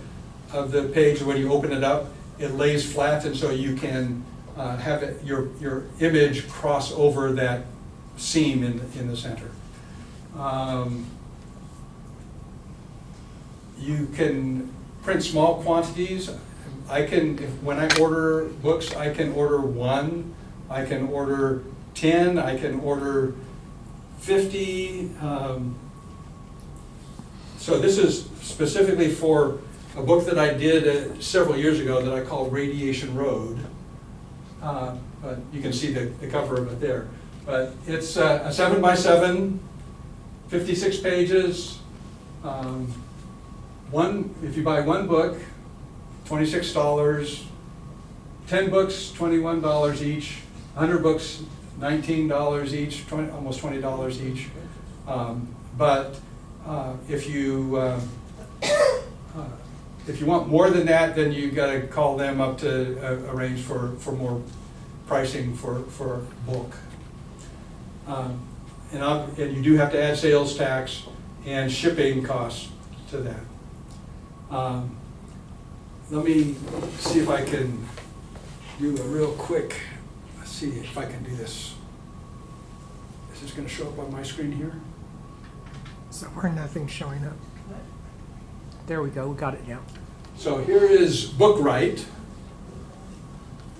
page, when you open it up, it lays flat, and so you can have your image cross over that seam in the center. You can print small quantities. When I order books, I can order 1, I can order 10, I can order 50. So this is specifically for a book that I did several years ago that I called Radiation Road. But you can see the cover of it there. But it's a 7x7, 56 pages. If you buy 1 book, $26, 10 books, $21 each, 100 books, $19 each, almost $20 each. But if you want more than that, then you've got to call them up to arrange for more pricing for bulk. And you do have to add sales tax and shipping costs to that. Let me see if I can do a real quick see if I can do this. Is this going to show up on my screen here? Somewhere nothing's showing up. There we go, we got it now. So here is Bookright,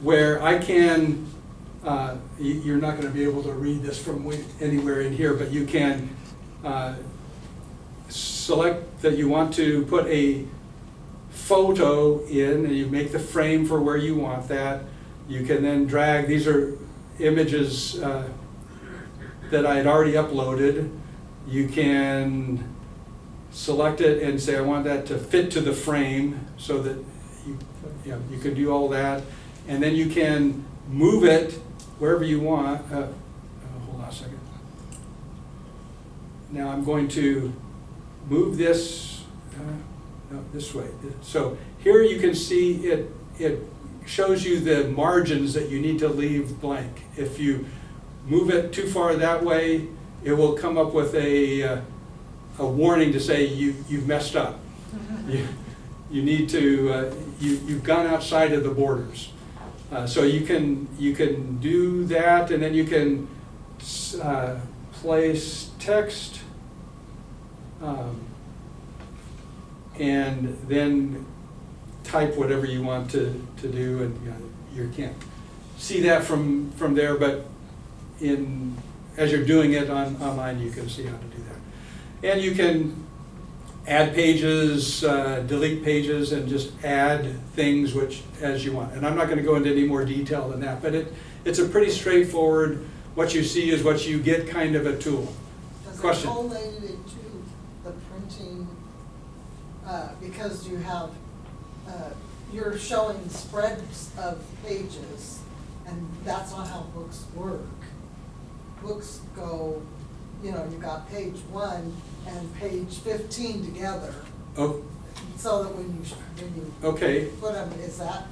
where I can, you're not going to be able to read this from anywhere in here, but you can select that you want to put a photo in, and you make the frame for where you want that. You can then drag, these are images that I had already uploaded. You can select it and say, I want that to fit to the frame, so that you can do all that. And then you can move it wherever you want. Hold on a second. Now I'm going to move this, no, this way. So here you can see it shows you the margins that you need to leave blank. If you move it too far that way, it will come up with a warning to say you've messed up. You need to, you've gone outside of the borders. So you can do that, and then you can place text, and then type whatever you want to do, and you can't see that from there, but as you're doing it online, you can see how to do that. And you can add pages, delete pages, and just add things as you want. And I'm not going to go into any more detail than that, but it's a pretty straightforward, what you see is what you get kind of a tool. Question? Does it collate it into the printing, because you have, you're showing spreads of pages, and that's not how books work. Books go, you got page 1 and page 15 together. Oh, So that when you okay. put them, is that?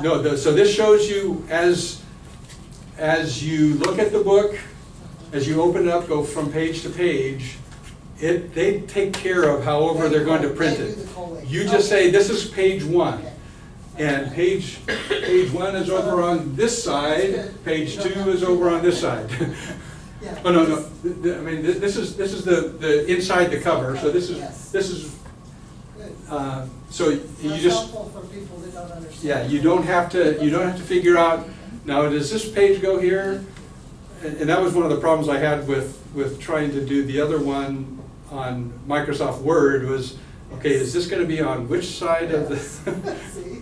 No, so this shows you as you look at the book, as you open it up, go from page to page, they take care of however they're going to print They it. do the collation. You just say, this is page 1. Okay. And page 1 is over on this side, page 2 is over on this side. Yeah. Oh, no, I mean, this is the inside the cover, so this is, Good. so you That's just, helpful for people that don't understand. yeah, you don't have to figure out, now does this page go here? And that was one of the problems I had with trying to do the other one on Microsoft Word was, okay, is this gonna be on which side of the, See?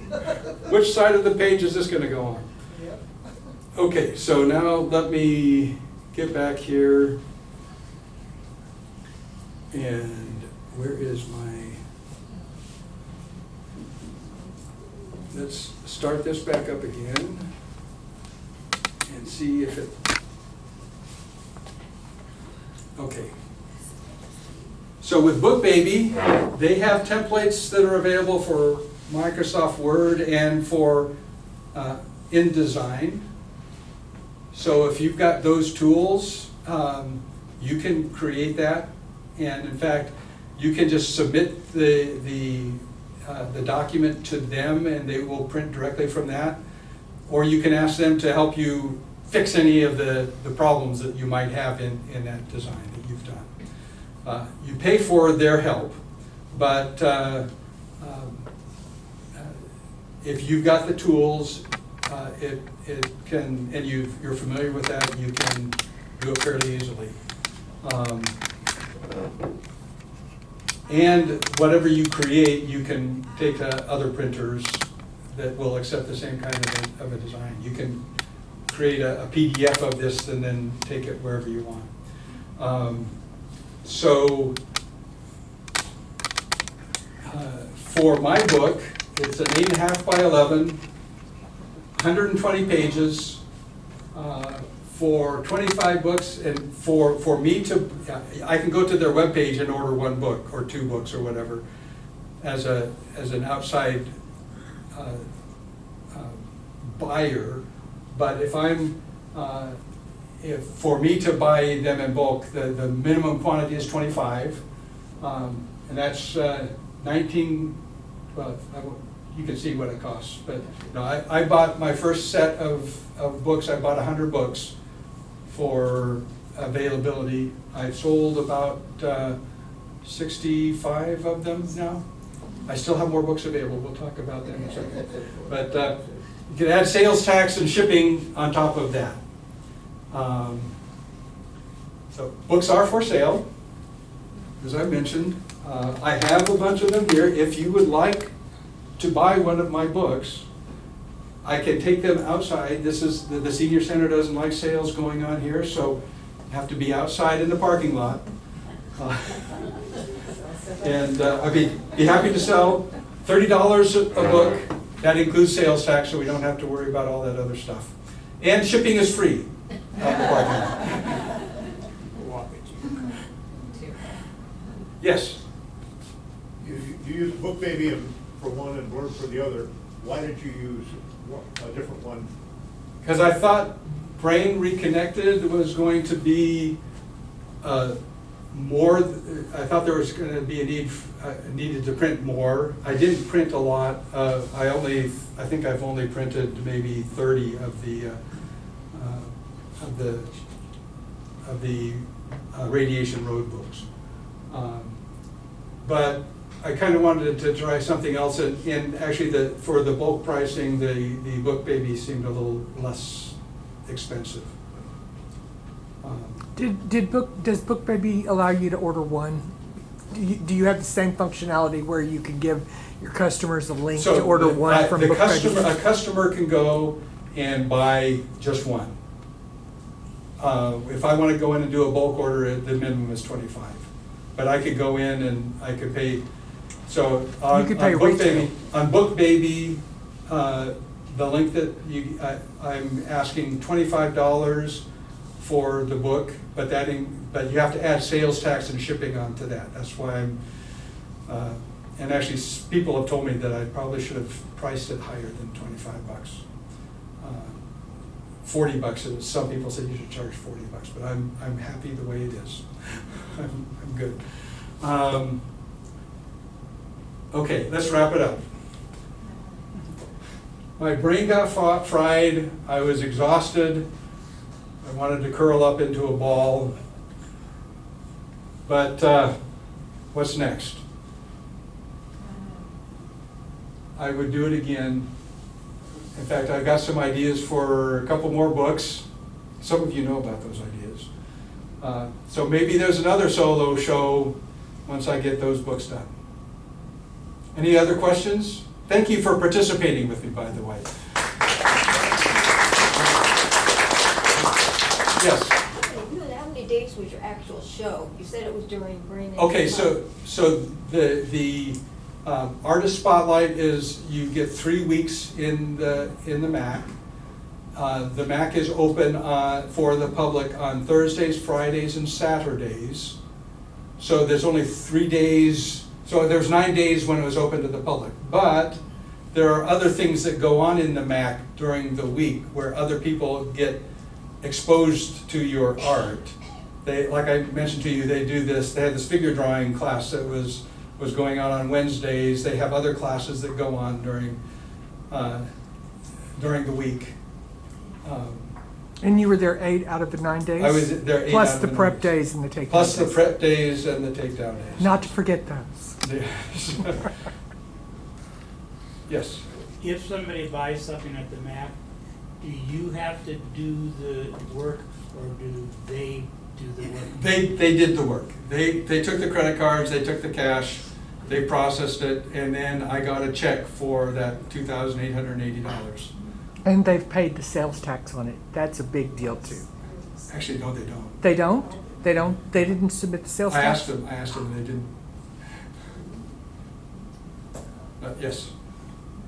which side of the page is this gonna go on? Yep. Okay, so now let me get back here. And where is my, let's start this back up again and see if it, okay. So with BookBaby, they have templates that are available for Microsoft Word and for InDesign. So if you've got those tools, you can create that, and in fact, you can just submit the document to them, and they will print directly from that. Or you can ask them to help you fix any of the problems that you might have in that design that you've done. You pay for their help, but if you've got the tools, it can, and you're familiar with that, you can do it fairly easily. And whatever you create, you can take to other printers that will accept the same kind of a design. You can create a PDF of this and then take it wherever you want. So for my book, it's an 8.5 by 11, 120 pages, for 25 books, and for me to, I can go to their webpage and order 1 book or 2 books or whatever as an outside buyer. But if for me to buy them in bulk, the minimum quantity is 25, and that's 19. Well, you can see what it costs. But no, I bought my first set of books, I bought 100 books for availability. I've sold about 65 of them now. I still have more books available, we'll talk about that in a second. But you can add sales tax and shipping on top of that. So books are for sale, as I mentioned. I have a bunch of them here. If you would like to buy one of my books, I can take them outside. This is, the senior center doesn't like sales going on here, so you have to be outside in the parking lot. And I'd be happy to sell $30 a book. That includes sales tax, so we don't have to worry about all that other stuff. And shipping is free out the parking lot. Yes? You use Book Baby for one and Blurb for the other. Why did you use a different one? Because I thought Brain Reconnected was going to be more, I thought there was going to be a needed to print more. I didn't print a lot. I think I've only printed maybe 30 of the Radiation Road books. But I kind of wanted to try something else, and actually for the bulk pricing, the Book Baby seemed a little less expensive. Does Book Baby allow you to order one? Do you have the same functionality where you can give your customers a link to order one from Book Baby? A customer can go and buy just one. If I want to go in and do a bulk order, the minimum is $25. But I could go in and I could pay. So on Book Baby, the link that I'm asking $25 for the book, but you have to add sales tax and shipping onto that. That's why I'm. And actually, people have told me that I probably should have priced it higher than $25. $40. Some people say you should charge $40, but I'm happy the way it is. I'm good. Okay, let's wrap it up. My brain got fried. I was exhausted. I wanted to curl up into a ball. But what's next? I would do it again. In fact, I've got some ideas for a couple more books. Some of you know about those ideas. So maybe there's another solo show once I get those books done. Any other questions? Thank you for participating with me, by the way. Yes? How many days was your actual show? You said it was during Brain. Okay, so the artist spotlight is you get 3 weeks in the MACC. The MACC is open for the public on Thursdays, Fridays, and Saturdays. So there's only 3 days. So there's 9 days when it was open to the public. But there are other things that go on in the MACC during the week where other people get exposed to your art. They, like I mentioned to you, they had this figure drawing class that was going on Wednesdays. They have other classes that go on during the week. And you were there 8 out of the 9 days? I was there 8 plus out of the the prep 9 days and the takedown Plus days. the prep days and the takedown days. Not to forget those. Yes. If somebody buys something at the MACC, do you have to do the work, or do they do the work? They did the work. They took the credit cards, they took the cash, they processed it, and then I got a check for that $2,880. And they've paid the sales tax on it. That's a big deal too. Actually, no, they don't. They don't? They didn't submit the sales I tax? asked them, they didn't. Yes.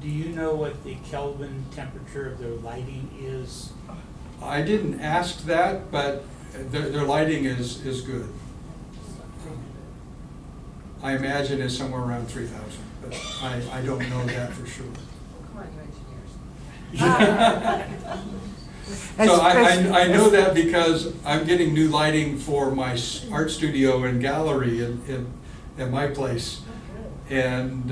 Do you know what the Kelvin temperature of their lighting is? I didn't ask that, but their lighting is good. I imagine it's somewhere around 3,000, but I don't know that for sure. Come on, you engineers. So I know that because I'm getting new lighting for my art studio and gallery in my place. And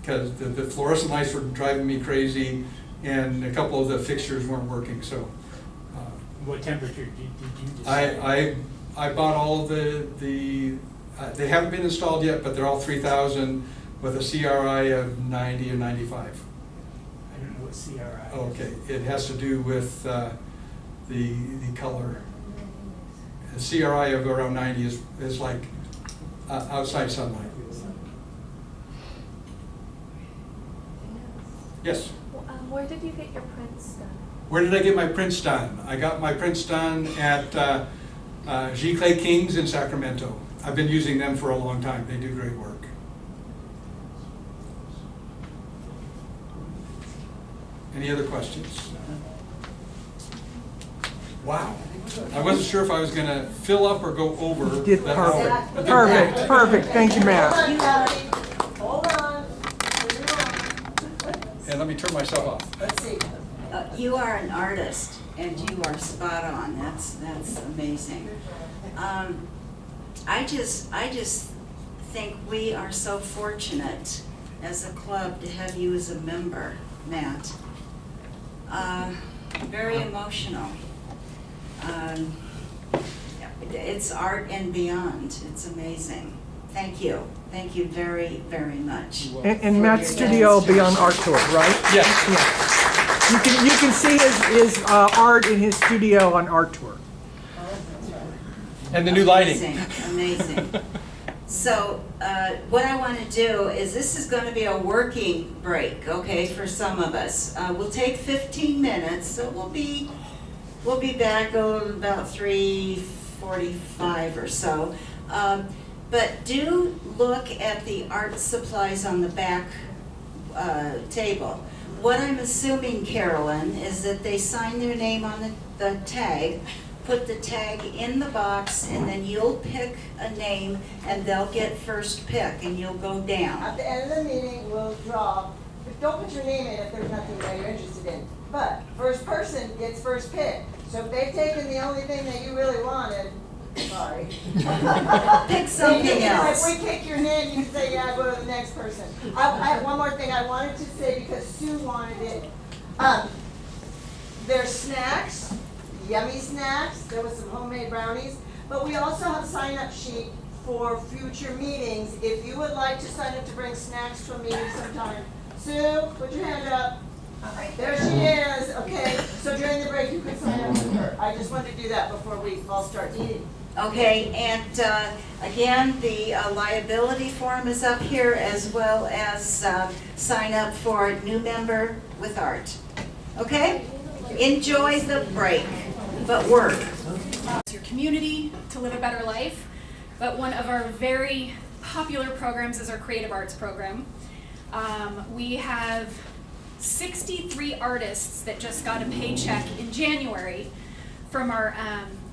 because the fluorescent lights were driving me crazy, and a couple of the fixtures weren't working, so. What temperature did you decide? I bought all of the they haven't been installed yet, but they're all 3,000 with a CRI of 90 or 95. I don't know what CRI is. Okay, it has to do with the color. A CRI of around 90 is like outside sunlight. Yes? Where did you get your prints done? Where did I get my prints done? I got my prints done at G. Clay Kings in Sacramento. I've been using them for a long time. They do great work. Any other questions? Wow. I wasn't sure if I was going to fill up or go over. You did the perfect. hour. Perfect, perfect. Thank you, Matt. Hold on. And let me turn myself off. Let's see. You are an artist, and you are spot on. That's amazing. I just think we are so fortunate as a club to have you as a member, Matt. Very emotional. It's art and beyond. It's amazing. Thank you. Thank you very, very much. And Matt's studio will be on Art Tour, right? Yes. Yeah. You can see his art in his studio on Art Tour. And the new lighting. Amazing. So what I want to do is, this is going to be a working break, okay, for some of us. We'll take 15 minutes, so we'll be back about 3:45 or so. But do look at the art supplies on the back table. What I'm assuming, Carolyn, is that they sign their name on the tag, put the tag in the box, and then you'll pick a name, and they'll get first pick, and you'll go down. At the end of the meeting, we'll draw, but don't put your name in if there's nothing that you're interested in. But first person gets first pick. So if they've taken the only thing that you really wanted, sorry. Pick something else. If we kick your name, you can say, yeah, go to the next person. I have one more thing I wanted to say because Sue wanted it. There's snacks, yummy snacks. There was some homemade brownies. But we also have a sign-up sheet for future meetings. If you would like to sign up to bring snacks to a meeting sometime. Sue, put your hand up. There she is. Okay, so during the break you can sign up with her. I just wanted to do that before we all start eating. Okay, and again, the liability form is up here, as well as sign up for new member with art. Okay? Enjoy the break, but work. Your community to live a better life, but one of our very popular programs is our creative arts program. We have 63 artists that just got a paycheck in January from our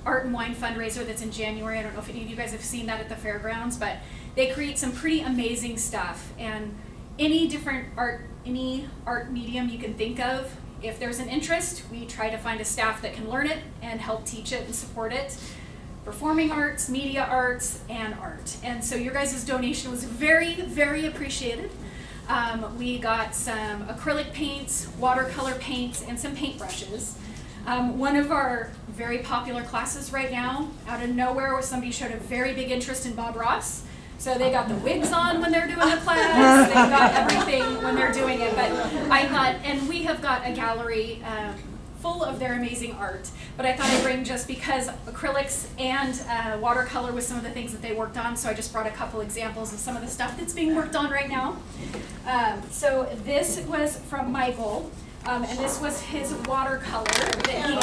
Art and Wine fundraiser that's in January. I don't know if any of you guys have seen that at the fairgrounds, but they create some pretty amazing stuff. And any art medium you can think of, if there's an interest, we try to find a staff that can learn it and help teach it and support it. Performing arts, media arts, and art. And so your guys' donation was very, very appreciated. We got some acrylic paints, watercolor paints, and some paintbrushes. One of our very popular classes right now, out of nowhere, where somebody showed a very big interest in Bob Ross. So they got the wigs on when they're doing the class, they got everything when they're doing it. But I thought, and we have got a gallery full of their amazing art, but I thought I'd bring, just because acrylics and watercolor was some of the things that they worked on, so I just brought a couple examples of some of the stuff that's being worked on right now. So this was from Michael, and this was his watercolor that he...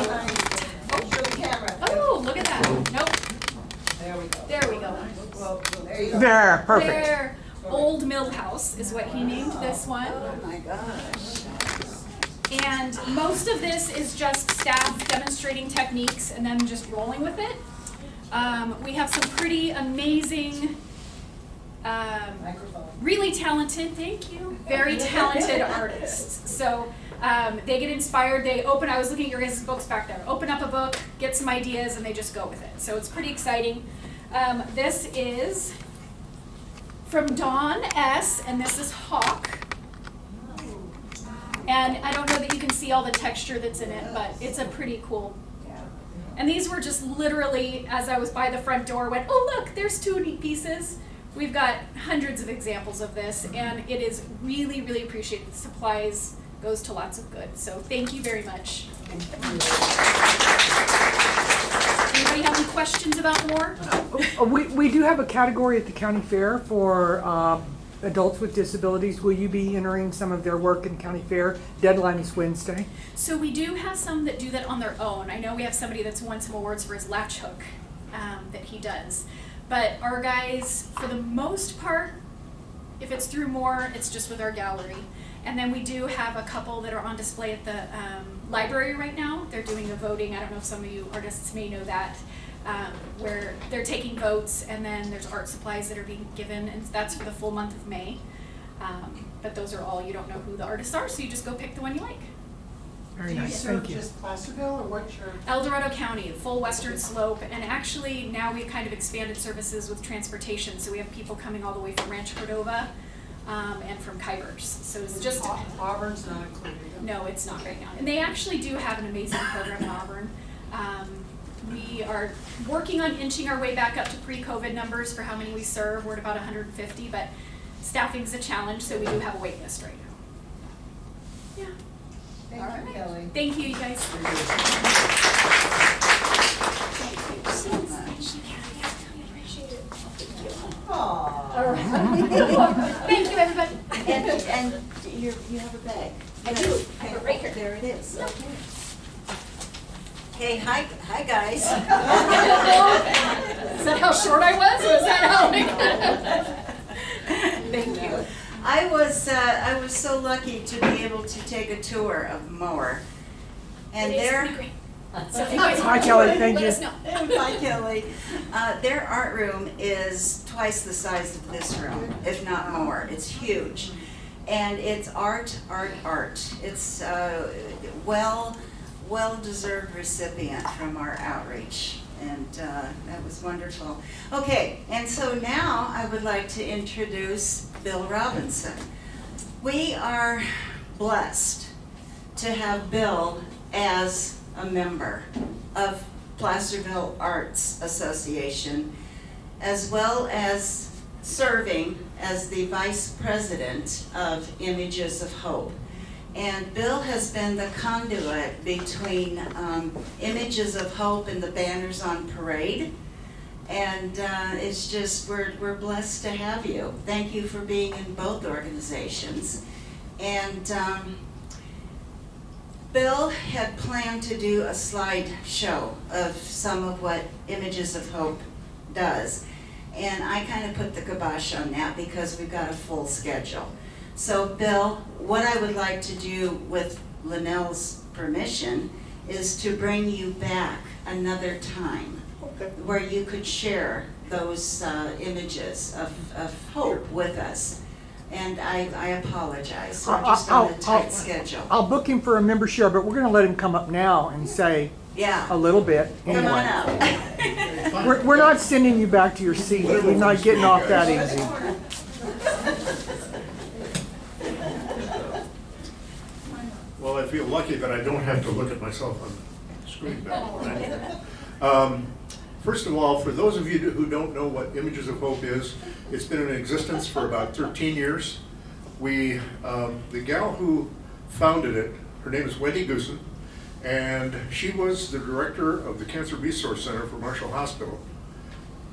Oh, look at that. Nope. There we go. Well, there you go. There, perfect. There, Old Mill House is what he named this one. Oh my gosh. And most of this is just staff demonstrating techniques and then just rolling with it. We have some pretty amazing, really talented, thank you, very talented artists. So they get inspired, I was looking at your guys' books back there, open up a book, get some ideas, and they just go with it. So it's pretty exciting. This is from Dawn S., and this is Hawk. And I don't know that you can see all the texture that's in it, but it's a pretty cool. And these were just literally, as I was by the front door, went, oh look, there's 2 neat pieces. We've got hundreds of examples of this, and it is really, really appreciated. The supplies goes to lots of good. So thank you very much. Anybody have any questions about more? We do have a category at the county fair for adults with disabilities. Will you be entering some of their work in county fair? Deadline is Wednesday. So we do have some that do that on their own. I know we have somebody that's won some awards for his latch hook that he does. But our guys, for the most part, if it's through more, it's just with our gallery. And then we do have a couple that are on display at the library right now. They're doing a voting. I don't know if some of you artists may know that, where they're taking votes, and then there's art supplies that are being given, and that's for the full month of May. But those are all, you don't know who the artists are, so you just go pick the one you like. Very nice, thank you. Do you serve just Placerville, or what's your? El Dorado County, full western slope, and actually now we've kind of expanded services with transportation, so we have people coming all the way from Rancho Cordova and from Kybers. So it's just Auburn's not included. no, it's not right now. And they actually do have an amazing program in Auburn. We are working on inching our way back up to pre-COVID numbers for how many we serve. We're at about 150, but staffing's a challenge, so we do have a wait list right now. Yeah. Thank you, Kelly. Thank you, you guys. Thank you so much. Aww. Thank you, everybody. And you have a bag? I do. I have it right here. There it is, okay. Hey, hi guys. Is that how short I was, or is that how Thank you. I was so lucky to be able to take a tour of Moore. And It is pretty great. So if you guys Hi, want to Kelly, tour, thank let you. us know. Hi, Kelly. Their art room is twice the size of this room, if not more. It's huge. And it's art, art, art. It's well-deserved recipient from our outreach. And that was wonderful. Okay, and so now I would like to introduce Bill Robinson. We are blessed to have Bill as a member of Placerville Arts Association, as well as serving as the vice president of Images of Hope. And Bill has been the conduit between Images of Hope and the banners on parade. And it's just, we're blessed to have you. Thank you for being in both organizations. And Bill had planned to do a slide show of some of what Images of Hope does. And I kind of put the kibosh on that because we've got a full schedule. So Bill, what I would like to do with Linnell's permission is to bring you back another time where you could share those images of hope with us. And I apologize, we're just on a tight schedule. I'll book him for a member share, but we're going to let him come up now and say Yeah, a little bit. come on Anyway. up. We're not sending you back to your seat. We're not getting off that easy. Well, I feel lucky that I don't have to look at myself on the screen back. First of all, for those of you who don't know what Images of Hope is, it's been in existence for about 13 years. The gal who founded it, her name is Wendy Goosen, and she was the director of the Cancer Resource Center for Marshall Hospital.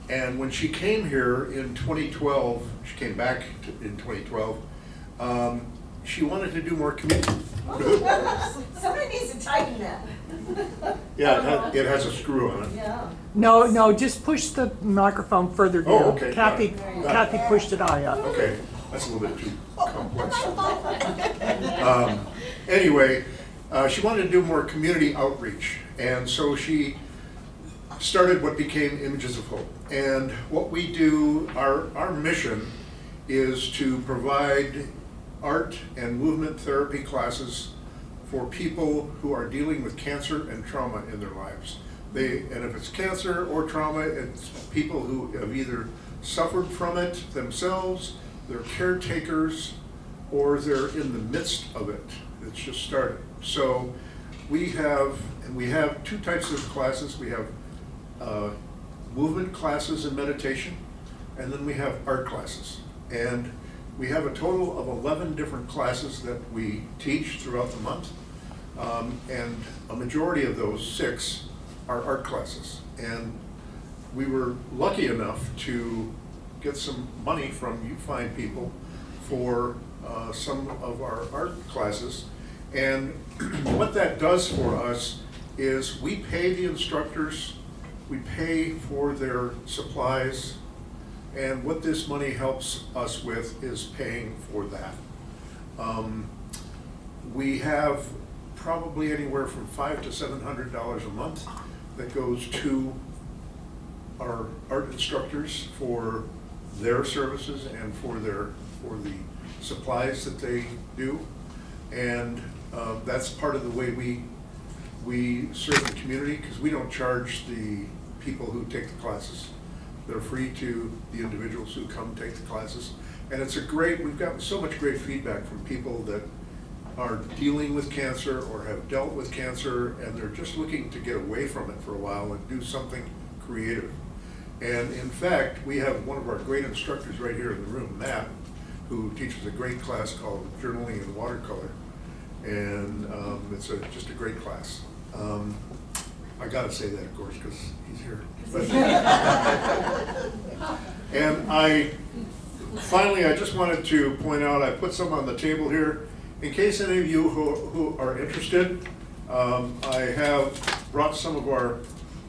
And when she came here in 2012, she came back in 2012, she wanted to do more community. Somebody needs to tighten that. Yeah, it has a screw on it. Yeah. No, just push the microphone further down. Oh, okay, got it. Kathy pushed it high up. Okay, that's a little bit too complex. Anyway, she wanted to do more community outreach, and so she started what became Images of Hope. And what we do, our mission is to provide art and movement therapy classes for people who are dealing with cancer and trauma in their lives. And if it's cancer or trauma, it's people who have either suffered from it themselves, they're caretakers, or they're in the midst of it. It's just started. So we have two types of classes. We have movement classes and meditation, and then we have art classes. And we have a total of 11 different classes that we teach throughout the month. And a majority of those 6 are art classes. And we were lucky enough to get some money from You Find People for some of our art classes. And what that does for us is we pay the instructors, we pay for their supplies, and what this money helps us with is paying for that. We have probably anywhere from $500 to $700 a month that goes to our art instructors for their services and for the supplies that they do. And that's part of the way we serve the community, because we don't charge the people who take the classes. They're free to the individuals who come take the classes. And we've gotten so much great feedback from people that are dealing with cancer or have dealt with cancer, and they're just looking to get away from it for a while and do something creative. And in fact, we have one of our great instructors right here in the room, Matt, who teaches a great class called Journaling in Watercolor. And it's just a great class. I gotta say that, of course, because he's here. And finally, I just wanted to point out, I put some on the table here. In case any of you who are interested, I have brought some of our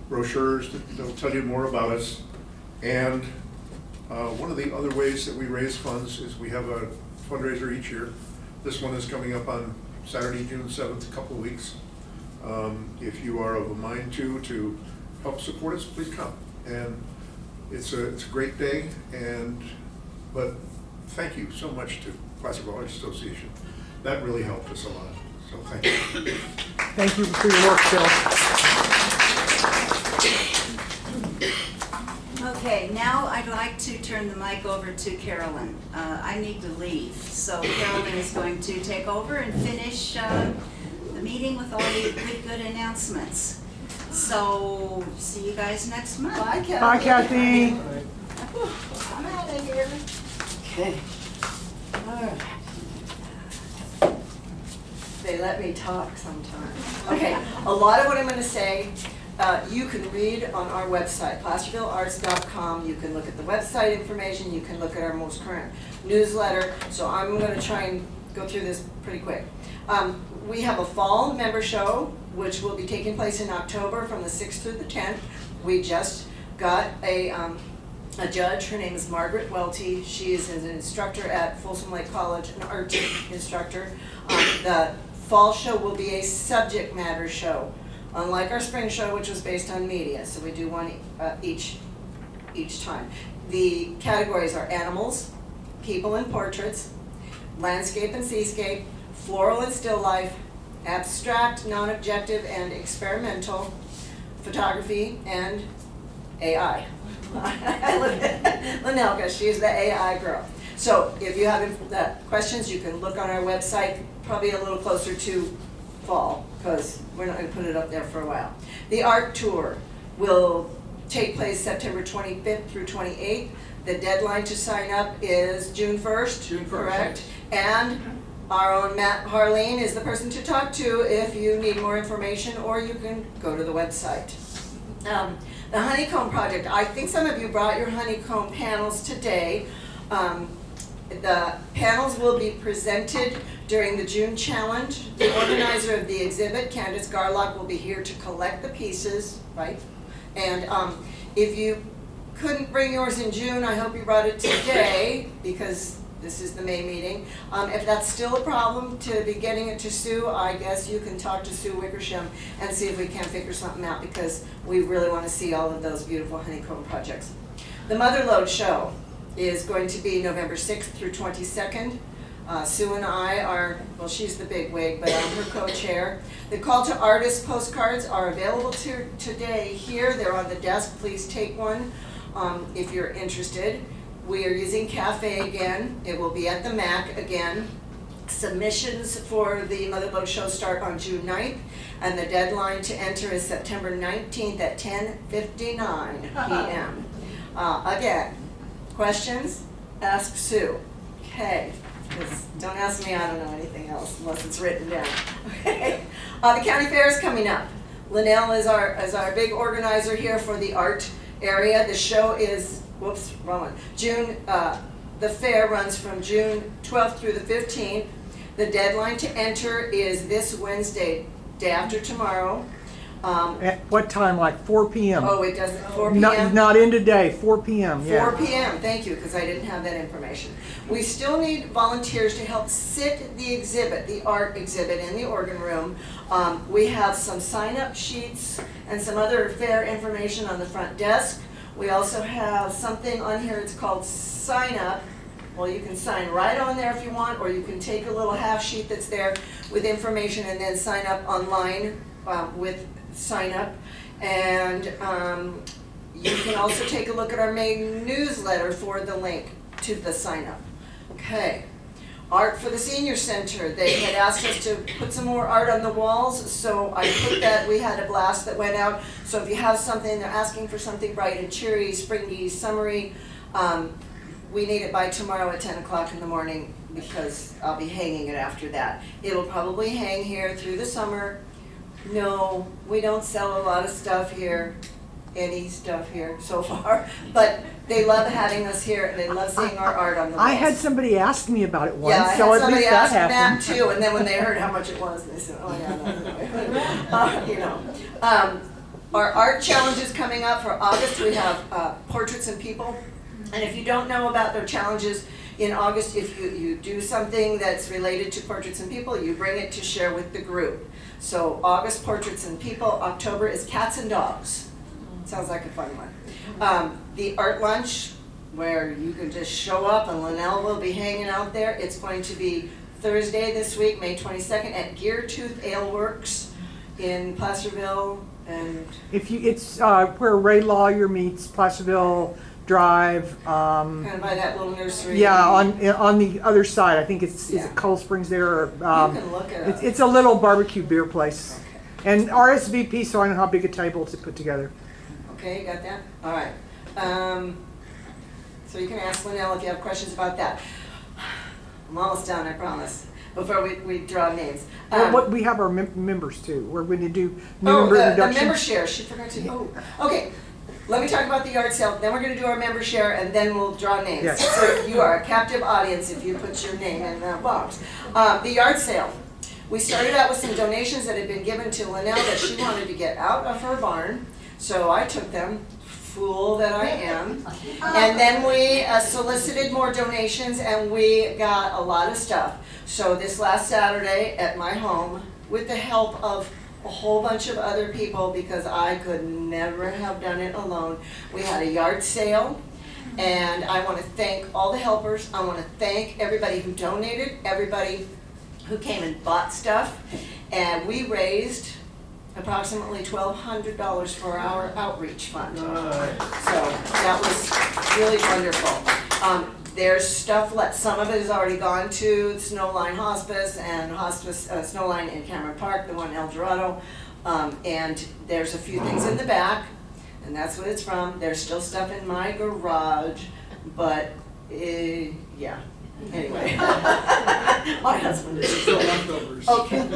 brochures that'll tell you more about us. And one of the other ways that we raise funds is we have a fundraiser each year. This one is coming up on Saturday, June 7th, a couple of weeks. If you are of a mind to help support us, please come. And it's a great day. But thank you so much to Classical Arts Association. That really helped us a lot. So thank you. Thank you for your work, Bill. Okay, now I'd like to turn the mic over to Carolyn. I need to leave, so Carolyn is going to take over and finish the meeting with all the good announcements. So, see you guys next month. Bye, Kathy. Bye, Kathy. I'm out of here. Okay. All right. They let me talk sometimes. Okay, a lot of what I'm going to say, you can read on our website, placervillearts.com. You can look at the website information. You can look at our most current newsletter. So I'm going to try and go through this pretty quick. We have a fall member show, which will be taking place in October from the 6th through the 10th. We just got a judge. Her name is Margaret Welty. She is an instructor at Folsom Lake College, an art instructor. The fall show will be a subject matter show, unlike our spring show, which was based on media. So we do one each time. The categories are animals, people and portraits, landscape and seascape, floral and still life, abstract, non-objective, and experimental, photography, and AI. I look at Lanelka, she's the AI girl. So if you have questions, you can look on our website, probably a little closer to fall, because we're not going to put it up there for a while. The art tour will take place September 25th through 28th. The deadline to sign up is June 1st. June 1st. Correct. And our own Matt Harline is the person to talk to if you need more information, or you can go to the website. The Honeycomb Project, I think some of you brought your honeycomb panels today. The panels will be presented during the June Challenge. The organizer of the exhibit, Candace Garlock, will be here to collect the pieces, right? And if you couldn't bring yours in June, I hope you brought it today, because this is the May meeting. If that's still a problem to be getting it to Sue, I guess you can talk to Sue Wickersham and see if we can figure something out, because we really want to see all of those beautiful honeycomb projects. The Motherlode Show is going to be November 6th through 22nd. Sue and I are, well, she's the big wig, but I'm her co-chair. The Call to Artists postcards are available today here. They're on the desk. Please take one if you're interested. We are using Cafe again. It will be at the MACC again. Submissions for the Mother Lode Show start on June 9th, and the deadline to enter is September 19th at 10:59 p.m. Again, questions? Ask Sue. Okay, 'cause don't ask me, I don't know anything else unless it's written down. Okay. The county fair is coming up. Linnell is our big organizer here for the art area. The show is, whoops, wrong one. The fair runs from June 12th through the 15th. The deadline to enter is this Wednesday, day after tomorrow. At what time, like 4 p.m.? Oh, it doesn't, 4 p.m.? Not in today, 4 p.m., yeah. 4 p.m., thank you, because I didn't have that information. We still need volunteers to help sit the exhibit, the art exhibit in the organ room. We have some sign-up sheets and some other fair information on the front desk. We also have something on here, it's called Sign Up. Well, you can sign right on there if you want, or you can take a little half sheet that's there with information and then sign up online with Sign Up. And you can also take a look at our main newsletter for the link to the Sign Up. Okay. Art for the Senior Center. They had asked us to put some more art on the walls, so I put that. We had a blast that went out. So if you have something, they're asking for something bright and cheery, springy, summery, we need it by tomorrow at 10 o'clock in the morning because I'll be hanging it after that. It'll probably hang here through the summer. No, we don't sell a lot of stuff here, any stuff here so far, but they love having us here and they love seeing our art on the walls. I had somebody ask me about it once, Yeah, I so had at least somebody that ask Matt happened. too, and then when they heard how much it was, they said, oh yeah, you know. Our art challenge is coming up for August. We have Portraits and People. And if you don't know about their challenges in August, if you do something that's related to Portraits and People, you bring it to share with the group. So August, Portraits and People. October is Cats and Dogs. Sounds like a fun one. The art lunch, where you can just show up and Linnell will be hanging out there. It's going to be Thursday this week, May 22nd, at Gear Tooth Ale Works in Placerville. And It's where Ray Lawyer meets Placerville Drive. kind of by that little nursery. Yeah, on the other side. I think is Yeah. it Cold Springs there? Or, You can look it up. it's a little barbecue beer place. Okay. And RSVP, so I know how big a table to put together. Okay, you got that? All right. So you can ask Linnell if you have questions about that. I'm almost done, I promise, before we draw names. What we have our members too. We're going to do new Oh, member the introductions. member share, she forgot to, okay. Let me talk about the yard sale, then we're gonna do our member share, and then we'll draw names. Yes. So you are a captive audience if you put your name in that box. The yard sale. We started out with some donations that had been given to Linnell that she wanted to get out of her barn, so I took them, fool that I am. And then we solicited more donations, and we got a lot of stuff. So this last Saturday at my home, with the help of a whole bunch of other people, because I could never have done it alone, we had a yard sale, and I want to thank all the helpers. I want to thank everybody who donated, everybody who came and bought stuff, and we raised approximately $1,200 for our outreach fund. So that was really wonderful. There's stuff left. Some of it has already gone to Snowline Hospice and Snowline in Cameron Park, the one in El Dorado. And there's a few things in the back, and that's what it's from. There's still stuff in my garage, but yeah. Anyway, my husband is Still leftovers. okay.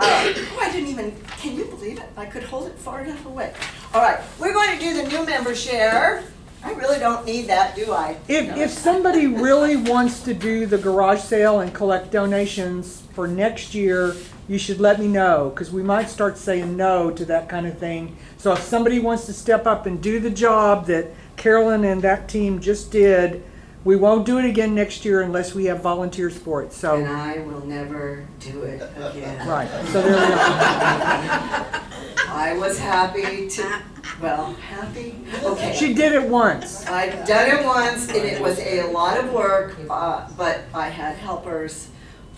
Oh, I didn't even, can you believe it? I could hold it far enough away. All right, we're going to do the new member share. I really don't need that, do I? If somebody really wants to do the garage sale and collect donations for next year, you should let me know, because we might start saying no to that kind of thing. So if somebody wants to step up and do the job that Carolyn and that team just did, we won't do it again next year unless we have volunteers for it. And So, I will never do it again. right, so there we go. I was happy to, well, happy? Okay. She did it once. I've done it once, and it was a lot of work, but I had helpers,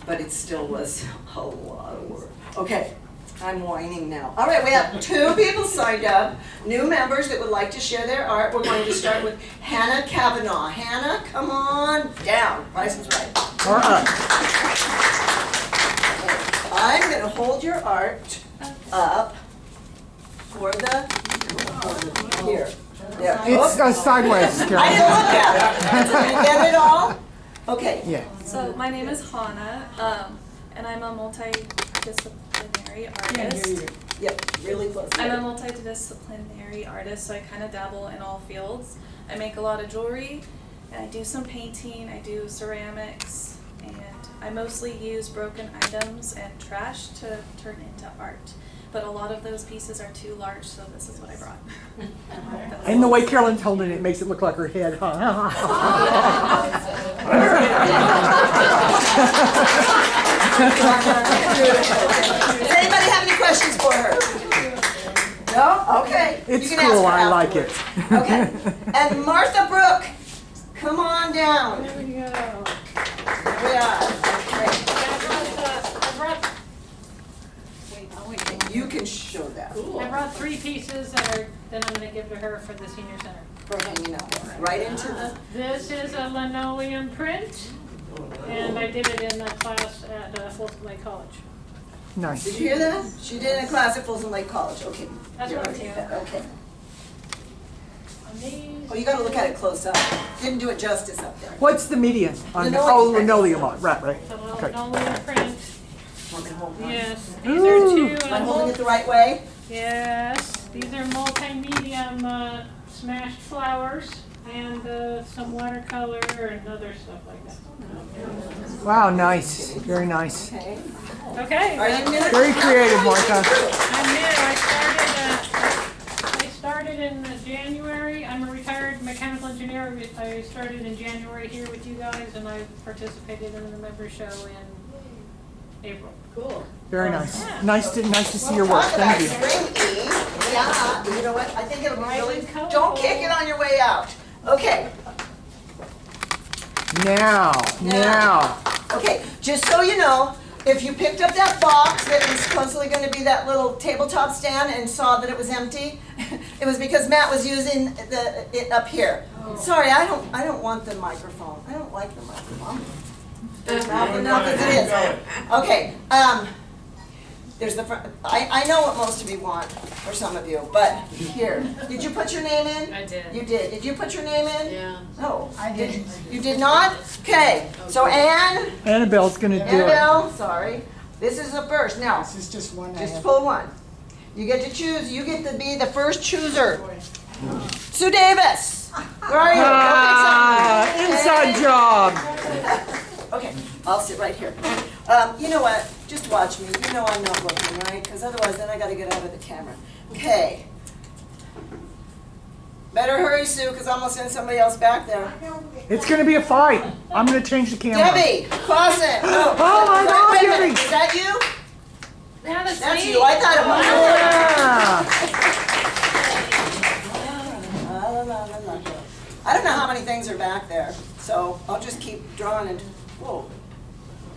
but it still was a lot of work. Okay, I'm whining now. All right, we have 2 people signed up, new members that would like to share their art. We're going to start with Hannah Kavanaugh. Hannah, come on down. Price is right. All right. I'm going to hold your art up for the, here. There. It's sideways, I Carol. didn't look at it. Did you get it all? Okay. Yeah. So my name is Hannah, and I'm a multidisciplinary artist. Yep, really close. I'm a multidisciplinary artist, so I kind of dabble in all fields. I make a lot of jewelry, and I do some painting, I do ceramics, and I mostly use broken items and trash to turn into art. But a lot of those pieces are too large, so this is what I brought. And the way Carolyn's holding it makes it look like her head. Does anybody have any questions for her? No? Okay. It's You can ask cool. her I like afterwards. it. Okay. And Martha Brooke, come on down. There we go. Here we are. Okay. You can show that. I brought 3 pieces that I'm going to give to her for the senior center. For hanging out. Right into the. This is a linoleum print, and I did it in a class at Folsom Lake College. Nice. Did you hear that? She did in a class at Folsom Lake College. Okay. That's what I'm saying. Okay. On these, Oh, you got to look at it close up. Didn't do it justice up there. What's the median? Linoleum. Linoleum on. Right. the Okay. linoleum print. Want me to hold on? Yes, these are Ooh. 2. Am I holding it the right way? Yes, these are multi-medium smashed flowers and some watercolor and other stuff like that. Wow. Nice. Very nice. Okay. Okay. Are you new? Very creative, Martha. I'm new. I started in January. I'm a retired mechanical engineer. I started in January here with you guys, and I participated in the member show in April. Cool. Very nice. Yeah. Nice to see your work. Talk about Thank you. stringy. Yeah, you know what? I think it'll be Bright really. and colorful. Don't kick it on your way out. Okay. Now. Okay. Just so you know, if you picked up that box that was supposedly going to be that little tabletop stand and saw that it was empty, it was because Matt was using it up here. Sorry, I don't want the microphone. I don't like the microphone. Enough as it is. Okay. There's the front. I know what most of you want, or some of you, but here. Did you put your name in? I did. You did. Did you put your name in? Yeah. No. I didn't. You did not? Okay. So Anne, Annabelle's gonna do it. Annabelle, sorry. This is the first. Now, This is just one I just have. pull one. You get to choose. You get to be the first chooser. Sue Davis. Where are you? Inside job. Okay, I'll sit right here. You know what? Just watch me. You know I'm not looking, right? Because otherwise, then I got to get out of the camera. Okay. Better hurry, Sue, because I'm gonna send somebody else back there. It's gonna be a fight. I'm gonna change the camera. Debbie, Clausen. No. Oh my God, Wait a minute. Debbie. Is that you? Yeah, that's That's me. you. I thought it was. Yeah. I don't know how many things are back there, so I'll just keep drawing and, whoa.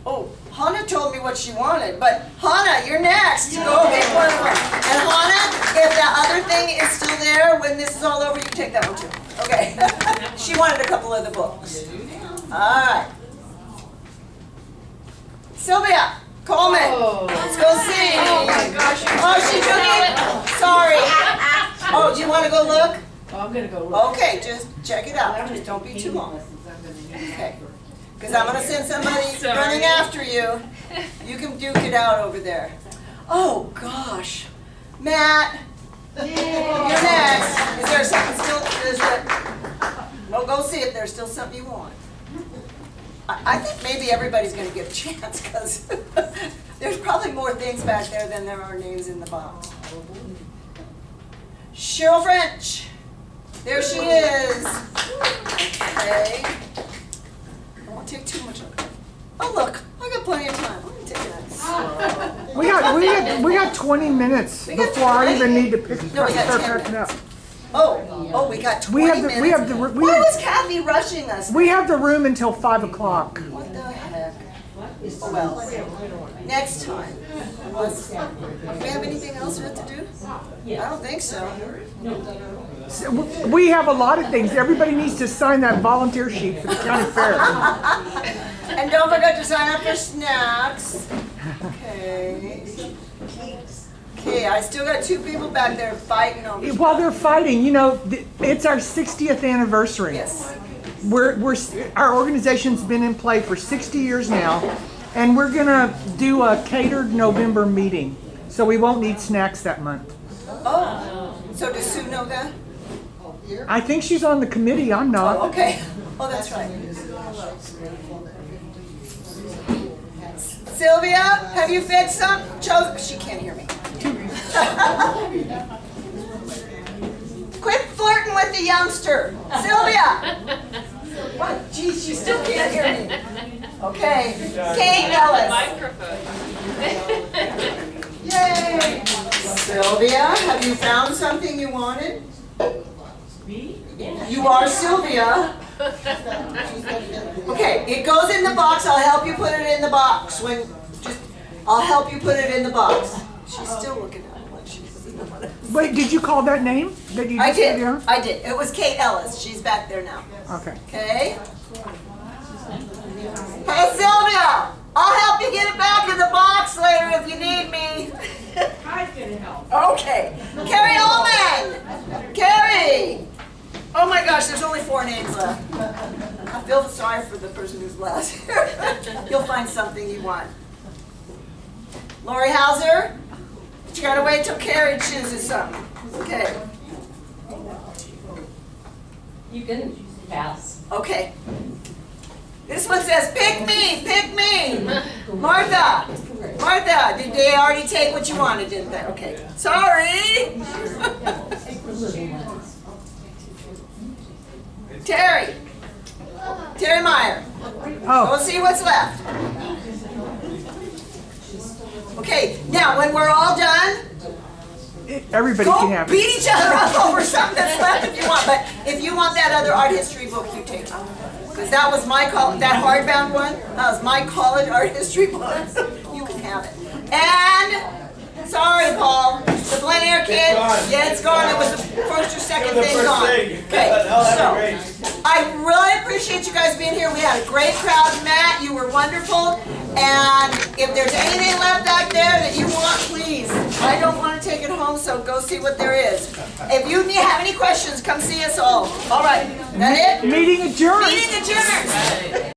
Oh, Hannah told me what she wanted, but Hannah, you're next. Go pick one of them. And Hannah, if that other thing is still there, when this is all over, you can take that one too. Okay. She wanted a couple of the books. All right. Sylvia Coleman, let's go see. Oh my gosh. Oh, she took it? Sorry. Oh, do you want to go look? I'm gonna go look. Okay, just check it out. Just don't be too long. Okay. Because I'm going to send somebody running after you. You can duke it out over there. Oh, gosh. Matt, you're next. Is there something still? No, go see if there's still something you want. I think maybe everybody's going to get a chance because there's probably more things back there than there are names in the box. Cheryl French. There she is. Okay. I won't take too much of it. Oh, look. I got plenty of time. I'm going to take it nice. We got 20 minutes We got before I 20? even need to pick, No, we got start 10 packing up. Oh, we got 20 minutes. Why was Kathy rushing us? We have the room until 5 o'clock. What the heck? Oh, well, next time. Do we have anything else we have to do? I don't think so. We have a lot of things. Everybody needs to sign that volunteer sheet for the county fair. And don't forget to sign up for snacks. Okay. Okay, I still got two people back there fighting over. While they're fighting, you know, it's our 60th anniversary. Yes. Our organization's been in play for 60 years now, and we're gonna do a catered November meeting, so we won't need snacks that month. Oh, so does Sue know that? I think she's on the committee. I'm not. Oh, okay. Oh, that's right. Sylvia, have you fed some? She can't hear me. Quit flirting with the youngster. Sylvia! What? Geez, she still can't hear me. Okay. Kate Ellis. Yay! Sylvia, have you found something you wanted? Me? You are Sylvia. Okay, it goes in the box. I'll help you put it in the box. I'll help you put it in the box. She's still looking at it like she's. Wait, did you call that name? That you I just did. said, yeah? I did. It was Kate Ellis. She's back there now. Okay. Okay. Hey Sylvia, I'll help you get it back in the box later if you need me. I'm gonna help. Okay. Carrie Ullman. Carrie. Oh my gosh, there's only 4 names left. I feel sorry for the person who's last. You'll find something you want. Lori Hauser. You gotta wait till Carrie chooses something. Okay. You can pass. Okay. This one says, pick me, pick me. Martha, Martha, did they already take what you wanted, didn't they? Okay. Sorry. Terry Meyer. Oh. Go see what's left. Okay, now when we're all done, Everybody go can have beat it. each other up over something that's left if you want. But if you want that other art history book, you take it. Because that was my that hardbound one. That was my college art history book. You can have it. And sorry, Paul, the plein air kid. Yeah, it's gone. It was the first or second thing gone. Okay, so I really appreciate you guys being here. We had a great crowd, Matt. You were wonderful. And if there's anything left out there that you want, please. I don't want to take it home, so go see what there is. If you have any questions, come see us all. All right, that it? Meeting adjourned. Meeting adjourned.